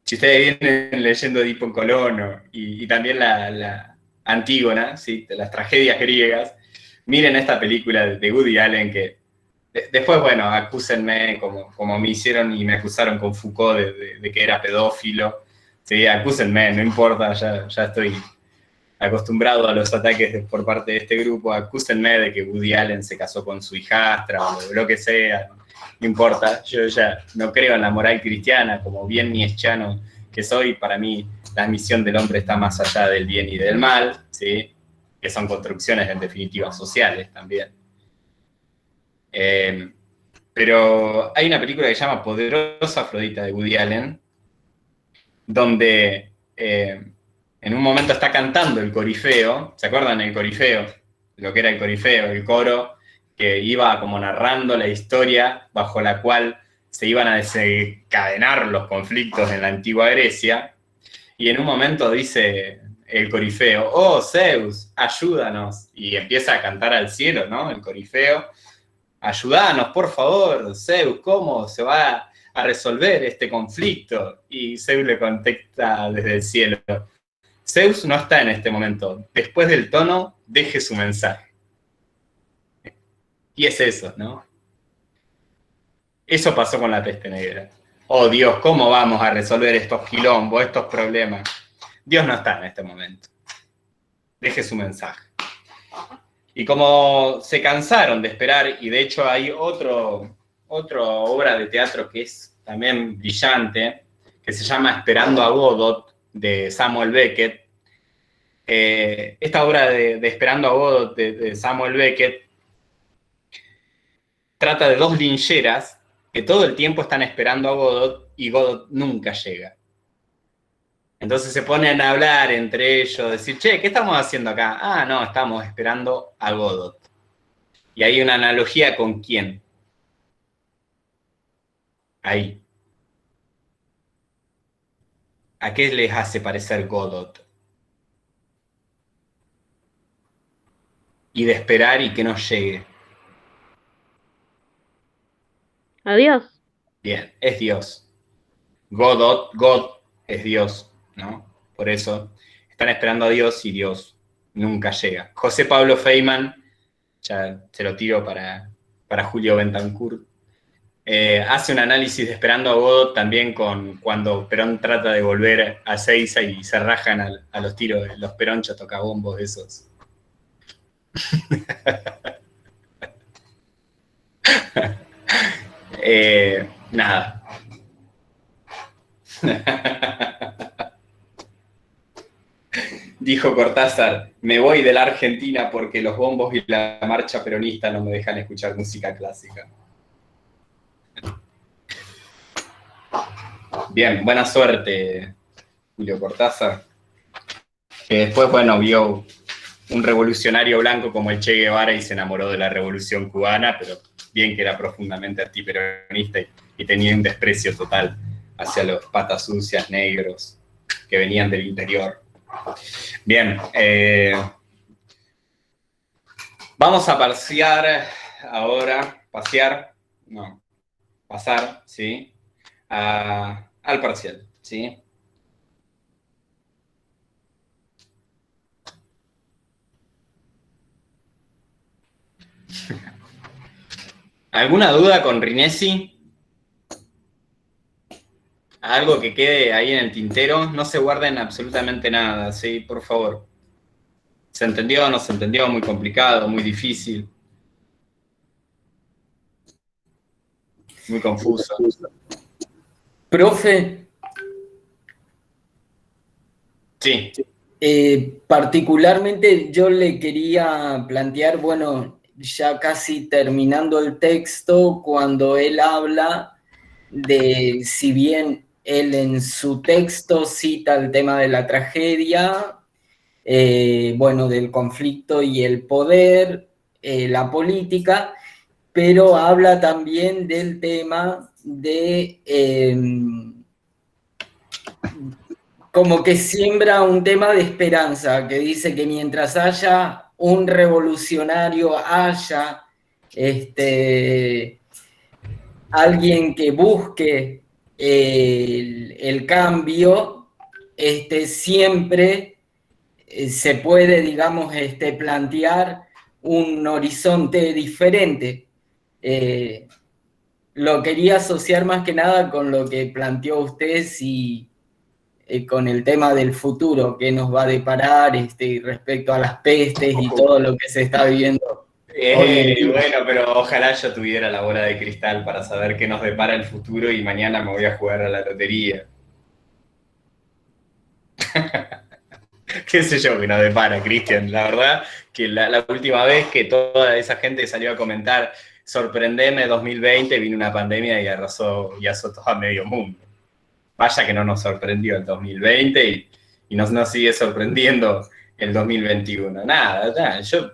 si ustedes vienen leyendo Edipo en Colono y también la Antígona, ¿sí?, las tragedias griegas, miren esta película de Woody Allen que después, bueno, acúsenme como me hicieron y me acusaron con Foucault de que era pedófilo. Sí, acúsenme, no importa, ya estoy acostumbrado a los ataques por parte de este grupo. Acúsenme de que Woody Allen se casó con su hijastra o lo que sea, no importa. Yo ya no creo en la moral cristiana, como bien nietzscheano que soy. Para mí la misión del hombre está más allá del bien y del mal, ¿sí?, que son construcciones en definitiva sociales también. Pero hay una película que se llama Poderosa Afrodita de Woody Allen, donde en un momento está cantando el corifeo. ¿Se acuerdan el corifeo? Lo que era el corifeo, el coro que iba como narrando la historia bajo la cual se iban a desencadenar los conflictos en la antigua Grecia. Y en un momento dice el corifeo: oh, Zeus, ayúdanos. Y empieza a cantar al cielo, ¿no? El corifeo: ayúdanos, por favor, Zeus, ¿cómo se va a resolver este conflicto? Y Zeus le contesta desde el cielo: Zeus no está en este momento. Después del tono, deje su mensaje. Y es eso, ¿no? Eso pasó con la peste negra. Oh, Dios, ¿cómo vamos a resolver estos quilombos, estos problemas? Dios no está en este momento. Deje su mensaje. Y como se cansaron de esperar, y de hecho hay otra obra de teatro que es también brillante, que se llama Esperando a Godot, de Samuel Beckett. Esta obra de Esperando a Godot de Samuel Beckett trata de dos lincheras que todo el tiempo están esperando a Godot y Godot nunca llega. Entonces se ponen a hablar entre ellos, decir: che, ¿qué estamos haciendo acá? Ah, no, estamos esperando a Godot. Y hay una analogía con quién. Ahí ¿A qué les hace parecer Godot? Y de esperar y que no llegue. Adiós. Bien, es Dios. God es Dios, ¿no? Por eso están esperando a Dios y Dios nunca llega. José Pablo Feynman, ya se lo tiro para Julio Bentancur, hace un análisis de Esperando a Godot también con cuando Perón trata de volver a Seiza y se rajan a los tiros de los peronchos tocabombos esos. Nada. Dijo Cortázar, me voy de la Argentina porque los bombos y la marcha peronista no me dejan escuchar música clásica. Bien, buena suerte, Julio Cortázar. Que después, bueno, vio un revolucionario blanco como el Che Guevara y se enamoró de la revolución cubana, pero bien que era profundamente antiperonista y tenía un desprecio total hacia los patas sucias negros que venían del interior. Bien, vamos a pasar, ¿sí? Al parcial, ¿sí? ¿Alguna duda con Rinesi? Algo que quede ahí en el tintero, no se guarden absolutamente nada, ¿sí? Por favor. ¿Se entendió o no se entendió? Muy complicado, muy difícil. Muy confuso. Profe, Sí. particularmente yo le quería plantear, bueno, ya casi terminando el texto, cuando él habla de, si bien él en su texto cita el tema de la tragedia, bueno, del conflicto y el poder, la política, pero habla también del tema de como que siembra un tema de esperanza, que dice que mientras haya un revolucionario, haya alguien que busque el cambio, siempre se puede, digamos, plantear un horizonte diferente. Lo quería asociar más que nada con lo que planteó usted, con el tema del futuro, que nos va a deparar respecto a las pestes y todo lo que se está viviendo. Bueno, pero ojalá yo tuviera la bola de cristal para saber qué nos depara el futuro y mañana me voy a jugar a la lotería. ¿Qué sé yo que nos depara, Cristian? La verdad que la última vez que toda esa gente salió a comentar sorprendeme 2020, vino una pandemia y azotó a medio mundo. Vaya que no nos sorprendió el 2020 y nos sigue sorprendiendo el 2021. Nada, yo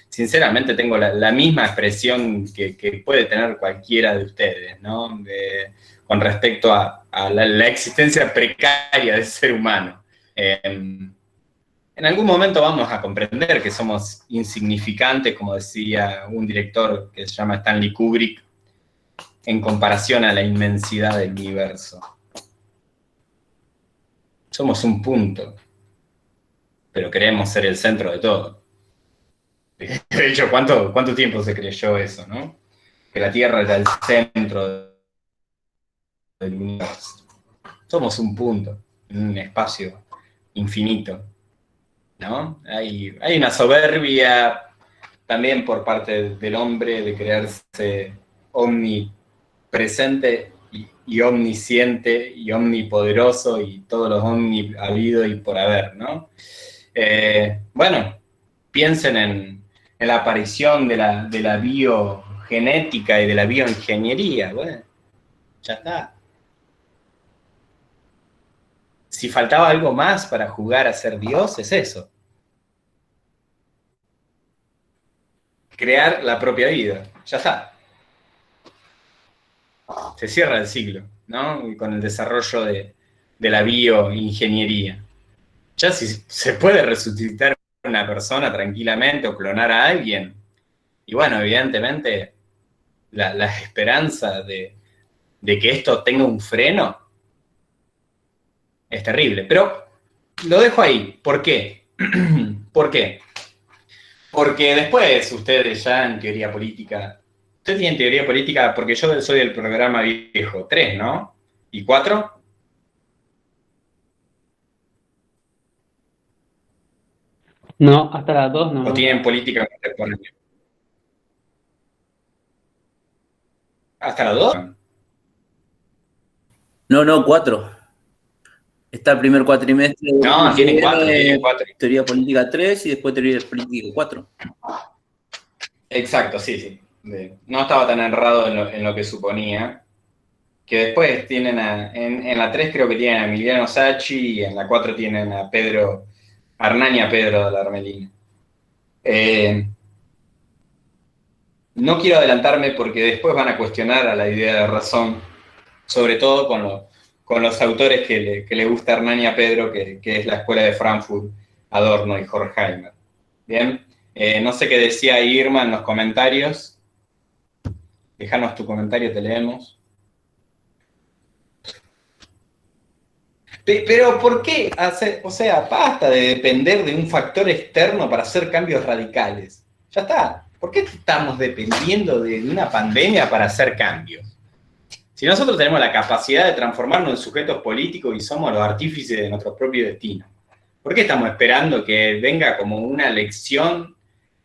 sinceramente tengo la misma expresión que puede tener cualquiera de ustedes, ¿no? Con respecto a la existencia precaria del ser humano. En algún momento vamos a comprender que somos insignificantes, como decía un director que se llama Stanley Kubrick, en comparación a la inmensidad del universo. Somos un punto, pero queremos ser el centro de todo. De hecho, ¿cuánto tiempo se creyó eso, no? Que la Tierra era el centro del universo. Somos un punto, en un espacio infinito, ¿no? Hay una soberbia también por parte del hombre de creerse omnipresente y omnisciente y omnipoderoso y todos los omni habido y por haber, ¿no? Bueno, piensen en la aparición de la biogenética y de la bioingeniería, bueno, ya está. Si faltaba algo más para jugar a ser Dios, es eso. Crear la propia vida, ya está. Se cierra el siglo, ¿no? Y con el desarrollo de de la bioingeniería. Ya si se puede resucitar una persona tranquilamente o clonar a alguien, y bueno, evidentemente la esperanza de que esto tenga un freno es terrible. Pero lo dejo ahí. ¿Por qué? ¿Por qué? Porque después ustedes ya en teoría política, ustedes tienen teoría política, porque yo soy del programa viejo, 3, ¿no? ¿Y 4? No, hasta las 2 no. ¿O tienen política contemporánea? ¿Hasta las 2? No, 4. Está el primer cuatrimestre. No, tienen 4, tienen 4. Teoría política 3 y después teoría política 4. Exacto, sí. No estaba tan errado en lo que suponía. Que después tienen en la 3 creo que tienen a Emiliano Sacchi y en la 4 tienen a Hernani Pedro de la Armelina. No quiero adelantarme porque después van a cuestionar a la idea de razón, sobre todo con los autores que le gusta a Hernani Pedro, que es la escuela de Frankfurt, Adorno y Horkheimer. Bien, no sé qué decía Irma en los comentarios. Déjanos tu comentario, te leemos. Pero ¿por qué hacer, o sea, basta de depender de un factor externo para hacer cambios radicales? Ya está. ¿Por qué estamos dependiendo de una pandemia para hacer cambios? Si nosotros tenemos la capacidad de transformarnos en sujetos políticos y somos los artífices de nuestro propio destino, ¿por qué estamos esperando que venga como una lección,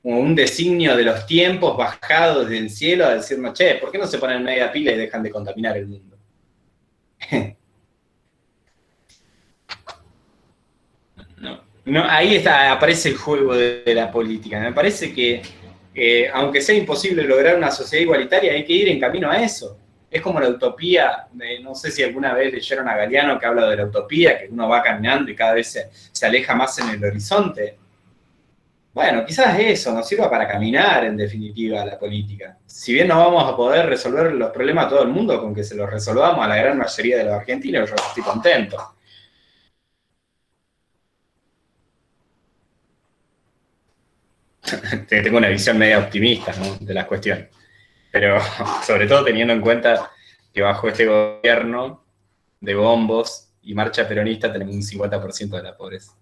como un designio de los tiempos bajado desde el cielo a decirnos, che, ¿por qué no se ponen media pila y dejan de contaminar el mundo? No, ahí aparece el juego de la política. Me parece que, aunque sea imposible lograr una sociedad igualitaria, hay que ir en camino a eso. Es como la utopía, no sé si alguna vez leyeron a Galeano que habla de la utopía, que uno va caminando y cada vez se aleja más en el horizonte. Bueno, quizás eso nos sirva para caminar, en definitiva, la política. Si bien no vamos a poder resolver los problemas a todo el mundo, con que se los resolvamos a la gran mayoría de los argentinos, yo estoy contento. Tengo una visión media optimista, ¿no?, de las cuestiones. Pero sobre todo teniendo en cuenta que bajo este gobierno de bombos y marcha peronista tenemos un 50% de la pobreza.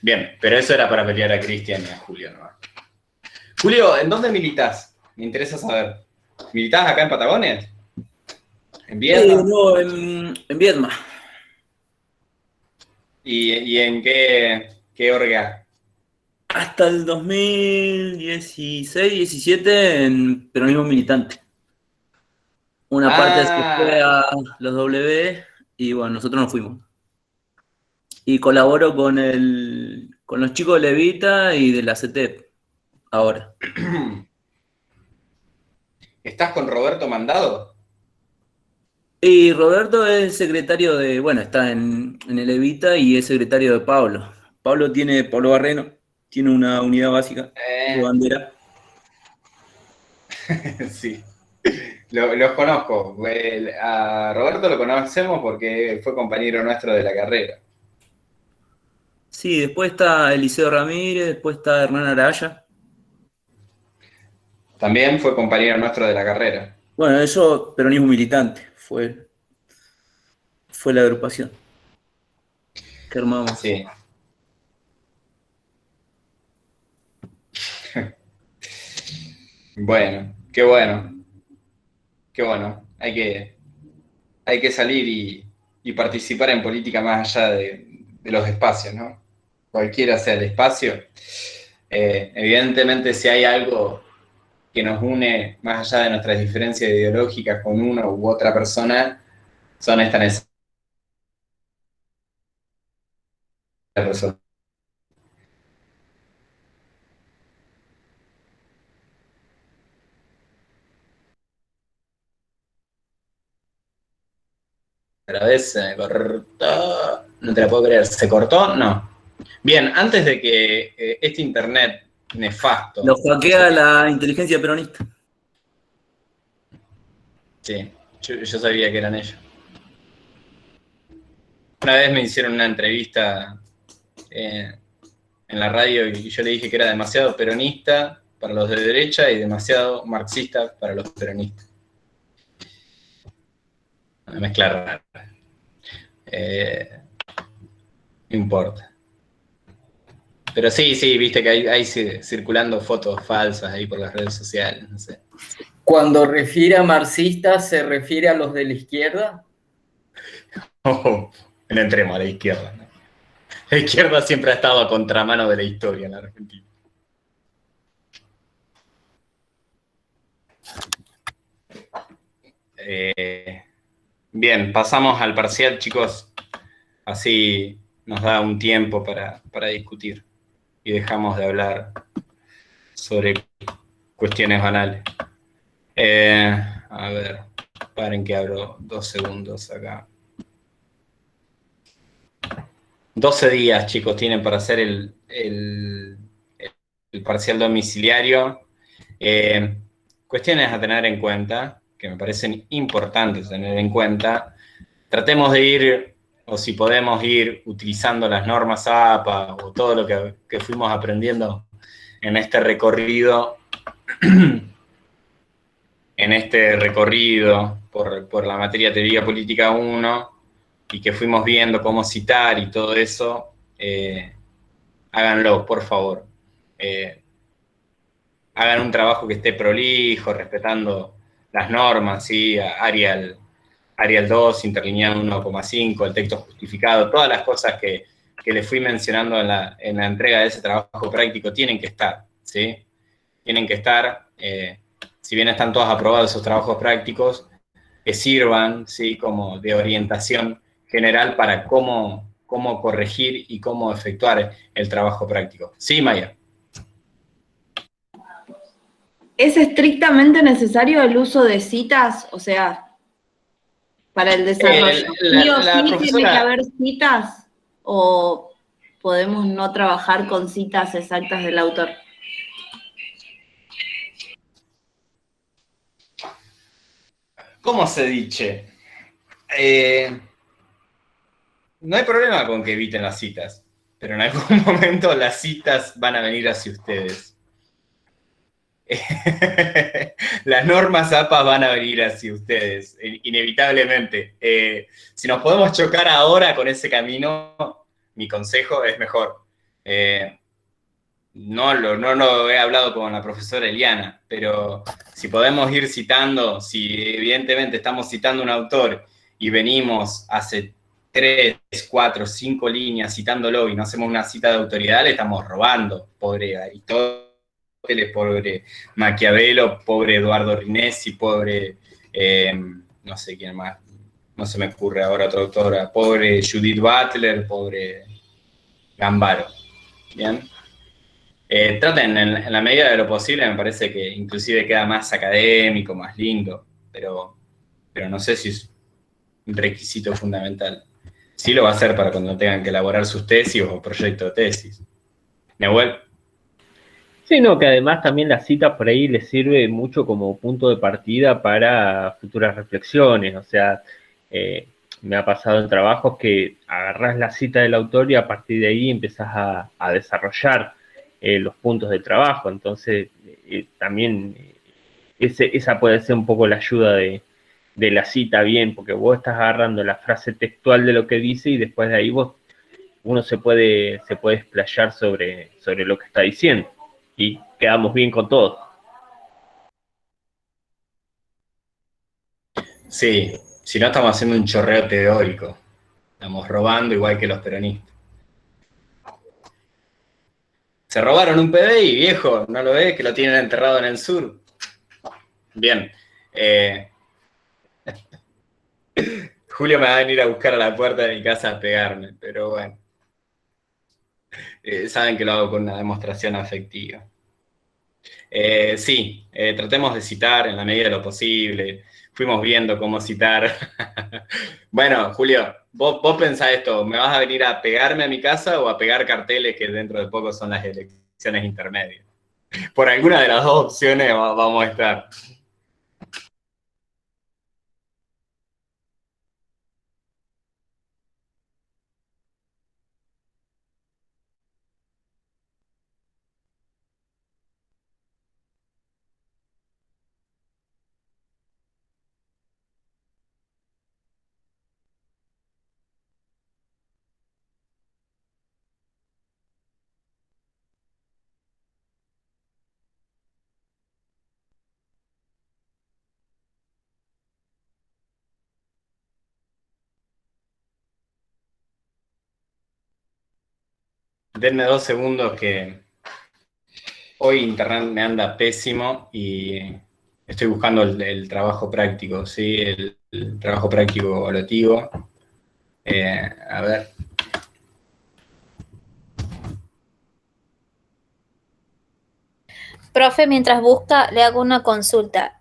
Bien, pero eso era para pelear a Cristian y a Julio, ¿no? Julio, ¿en dónde militás? Me interesa saber. ¿Militás acá en Patagones? ¿En Viedma? No, en Viedma. ¿Y en qué orga? Hasta el 2016-17 en peronismo militante. Una parte se fue a los W y bueno, nosotros nos fuimos. Y colaboro con los chicos de Levita y de la CETEP ahora. ¿Estás con Roberto Mandado? Y Roberto es secretario de, bueno, está en el Levita y es secretario de Pablo. Pablo Barreno, tiene una unidad básica de bandera. Sí, los conozco. A Roberto lo conocemos porque fue compañero nuestro de la carrera. Sí, después está Eliseo Ramírez, después está Hernán Araya. También fue compañero nuestro de la carrera. Bueno, eso, peronismo militante, fue la agrupación que armamos. Sí. Bueno, qué bueno. Qué bueno. Hay que salir y participar en política más allá de los espacios, ¿no? Cualquiera sea el espacio. Evidentemente, si hay algo que nos une más allá de nuestras diferencias ideológicas con una u otra persona, son esta necesidad de resolver. Otra vez se me cortó. No te la puedo creer. ¿Se cortó? No. Bien, antes de que este internet nefasto... Lo hackea la inteligencia peronista. Sí, yo sabía que eran ellos. Una vez me hicieron una entrevista en la radio y yo le dije que era demasiado peronista para los de derecha y demasiado marxista para los peronistas. Una mezcla rara. No importa. Pero sí, viste que hay circulando fotos falsas ahí por las redes sociales, no sé. Cuando refiere a marxistas, ¿se refiere a los de la izquierda? No entremos a la izquierda, ¿no? La izquierda siempre ha estado a contramano de la historia en la Argentina. Bien, pasamos al parcial, chicos. Así nos da un tiempo para discutir y dejamos de hablar sobre cuestiones banales. A ver, paren que abro 2 segundos acá. 12 días, chicos, tienen para hacer el parcial domiciliario. Cuestiones a tener en cuenta, que me parecen importantes tener en cuenta. Tratemos de ir, o si podemos ir, utilizando las normas APA o todo lo que fuimos aprendiendo en este recorrido, por la materia Teoría Política 1, y que fuimos viendo cómo citar y todo eso, háganlo, por favor. Hagan un trabajo que esté prolijo, respetando las normas, ¿sí? Arial 2, interlineado 1,5, el texto justificado, todas las cosas que les fui mencionando en la entrega de ese trabajo práctico tienen que estar, ¿sí? Tienen que estar, si bien están todos aprobados esos trabajos prácticos, que sirvan, ¿sí? Como de orientación general para cómo corregir y cómo efectuar el trabajo práctico. Sí, Maya. ¿Es estrictamente necesario el uso de citas? O sea, para el desarrollo. ¿Sí o sí tiene que haber citas? ¿O podemos no trabajar con citas exactas del autor? ¿Cómo se dice? No hay problema con que eviten las citas, pero en algún momento las citas van a venir hacia ustedes. Las normas APA van a venir hacia ustedes, inevitablemente. Si nos podemos chocar ahora con ese camino, mi consejo es mejor. No lo he hablado con la profesora Eliana, pero si podemos ir citando, si evidentemente estamos citando un autor y venimos hace 3, 4, 5 líneas citándolo y no hacemos una cita de autoridad, le estamos robando, pobre Aristóteles, pobre Maquiavelo, pobre Eduardo Rinesi, pobre, no sé quién más, no se me ocurre ahora otra autora, pobre Judith Butler, pobre Gambaro, ¿bien? Traten en la medida de lo posible, me parece que inclusive queda más académico, más lindo, pero no sé si es un requisito fundamental. Sí lo va a hacer para cuando tengan que elaborar sus tesis o proyectos de tesis. Neuel. Sí, no, que además también la cita por ahí les sirve mucho como punto de partida para futuras reflexiones. O sea, me ha pasado en trabajos que agarrás la cita del autor y a partir de ahí empezás a desarrollar los puntos de trabajo. Entonces, también esa puede ser un poco la ayuda de la cita bien, porque vos estás agarrando la frase textual de lo que dice y después de ahí uno se puede explayar sobre lo que está diciendo. Y quedamos bien con todo. Sí, si no estamos haciendo un chorreo teórico. Estamos robando igual que los peronistas. Se robaron un PBI, viejo, ¿no lo ves? Que lo tienen enterrado en el sur. Bien. Julio me va a venir a buscar a la puerta de mi casa a pegarme, pero bueno. Saben que lo hago con una demostración afectiva. Sí, tratemos de citar en la medida de lo posible. Fuimos viendo cómo citar. Bueno, Julio, vos pensás esto, ¿me vas a venir a pegarme a mi casa o a pegar carteles que dentro de poco son las elecciones intermedias? Por alguna de las dos opciones vamos a estar. Denme 2 segundos que hoy internet me anda pésimo y estoy buscando el trabajo práctico, ¿sí? El trabajo práctico evaluativo. A ver. Profe, mientras busca, le hago una consulta.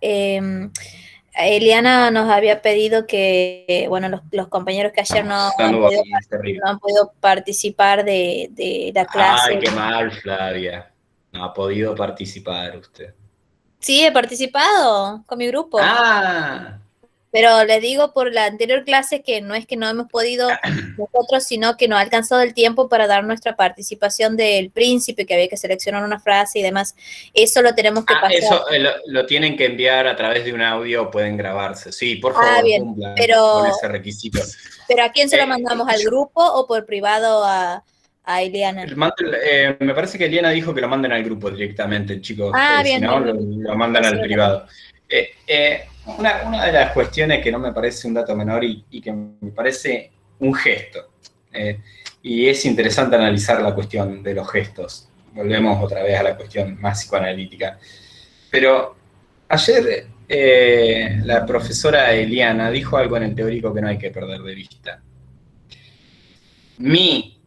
Eliana nos había pedido que, bueno, los compañeros que ayer Terrible. no han podido participar de la clase. Ay, qué mal, Flavia. No ha podido participar usted. Sí, he participado con mi grupo. Ah, Pero les digo por la anterior clase que no es que no hemos podido nosotros, sino que no ha alcanzado el tiempo para dar nuestra participación del príncipe, que había que seleccionar una frase y demás. Eso lo tenemos que pasar. Eso lo tienen que enviar a través de un audio, pueden grabarse. Sí, por favor, bien, cumplan pero, con ese requisito. ¿Pero a quién se lo mandamos? ¿Al grupo o por privado a Eliana? Me parece que Eliana dijo que lo manden al grupo directamente, chicos. Bien, si no, bien. lo mandan al privado. Una de las cuestiones que no me parece un dato menor y que me parece un gesto, y es interesante analizar la cuestión de los gestos. Volvemos otra vez a la cuestión más psicoanalítica. Pero ayer la profesora Eliana dijo algo en el teórico que no hay que perder de vista. Mi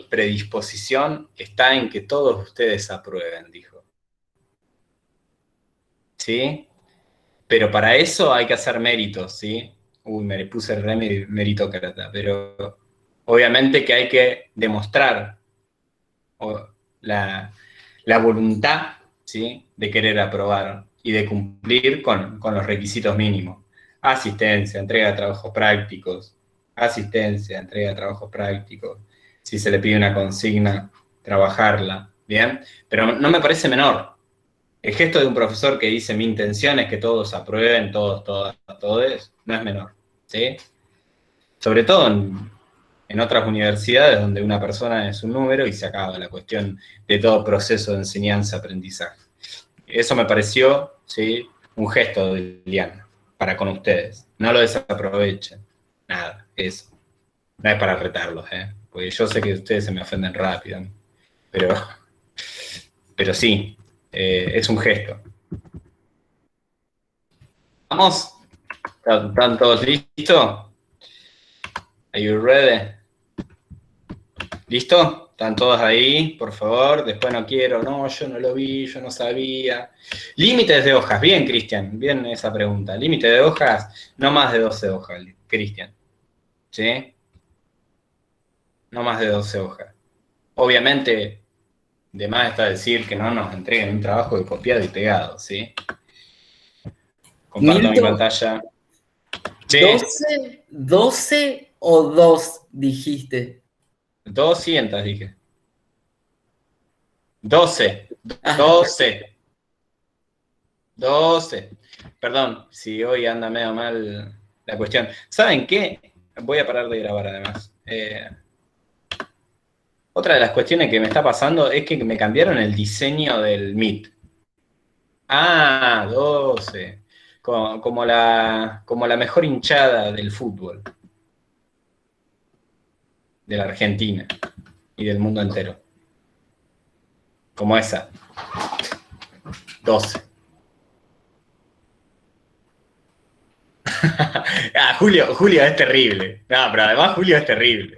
predisposición está en que todos ustedes aprueben, dijo. ¿Sí? Pero para eso hay que hacer méritos, ¿sí? Me puse re meritócrata, pero obviamente que hay que demostrar la voluntad, ¿sí? De querer aprobar y de cumplir con los requisitos mínimos. Asistencia, entrega de trabajos prácticos, si se le pide una consigna, trabajarla, ¿bien? Pero no me parece menor. El gesto de un profesor que dice mi intención es que todos aprueben, todos, no es menor, ¿sí? Sobre todo en otras universidades donde una persona es un número y se acaba la cuestión de todo proceso de enseñanza-aprendizaje. Eso me pareció, ¿sí? Un gesto de Eliana para con ustedes. No lo desaprovechen. Nada, eso. No es para retarlos, porque yo sé que ustedes se me ofenden rápido, ¿no? Pero sí, es un gesto. ¿Vamos? ¿Están todos listos? Are you ready? ¿Listo? ¿Están todos ahí? Por favor, después no quiero, no, yo no lo vi, yo no sabía. Límites de hojas, bien, Cristian, bien esa pregunta. Límite de hojas, no más de 12 hojas, Cristian. ¿Sí? No más de 12 hojas. Obviamente, de más está decir que no nos entreguen un trabajo de copiado y pegado, ¿sí? Comparto mi pantalla. Sí. 12 o 2 dijiste. 200 dije. 12. Perdón, si hoy anda medio mal la cuestión. ¿Saben qué? Voy a parar de grabar además. Otra de las cuestiones que me está pasando es que me cambiaron el diseño del Meet. 12. Como la mejor hinchada del fútbol. De la Argentina y del mundo entero. Como esa. 12. Julio es terrible. No, pero además Julio es terrible.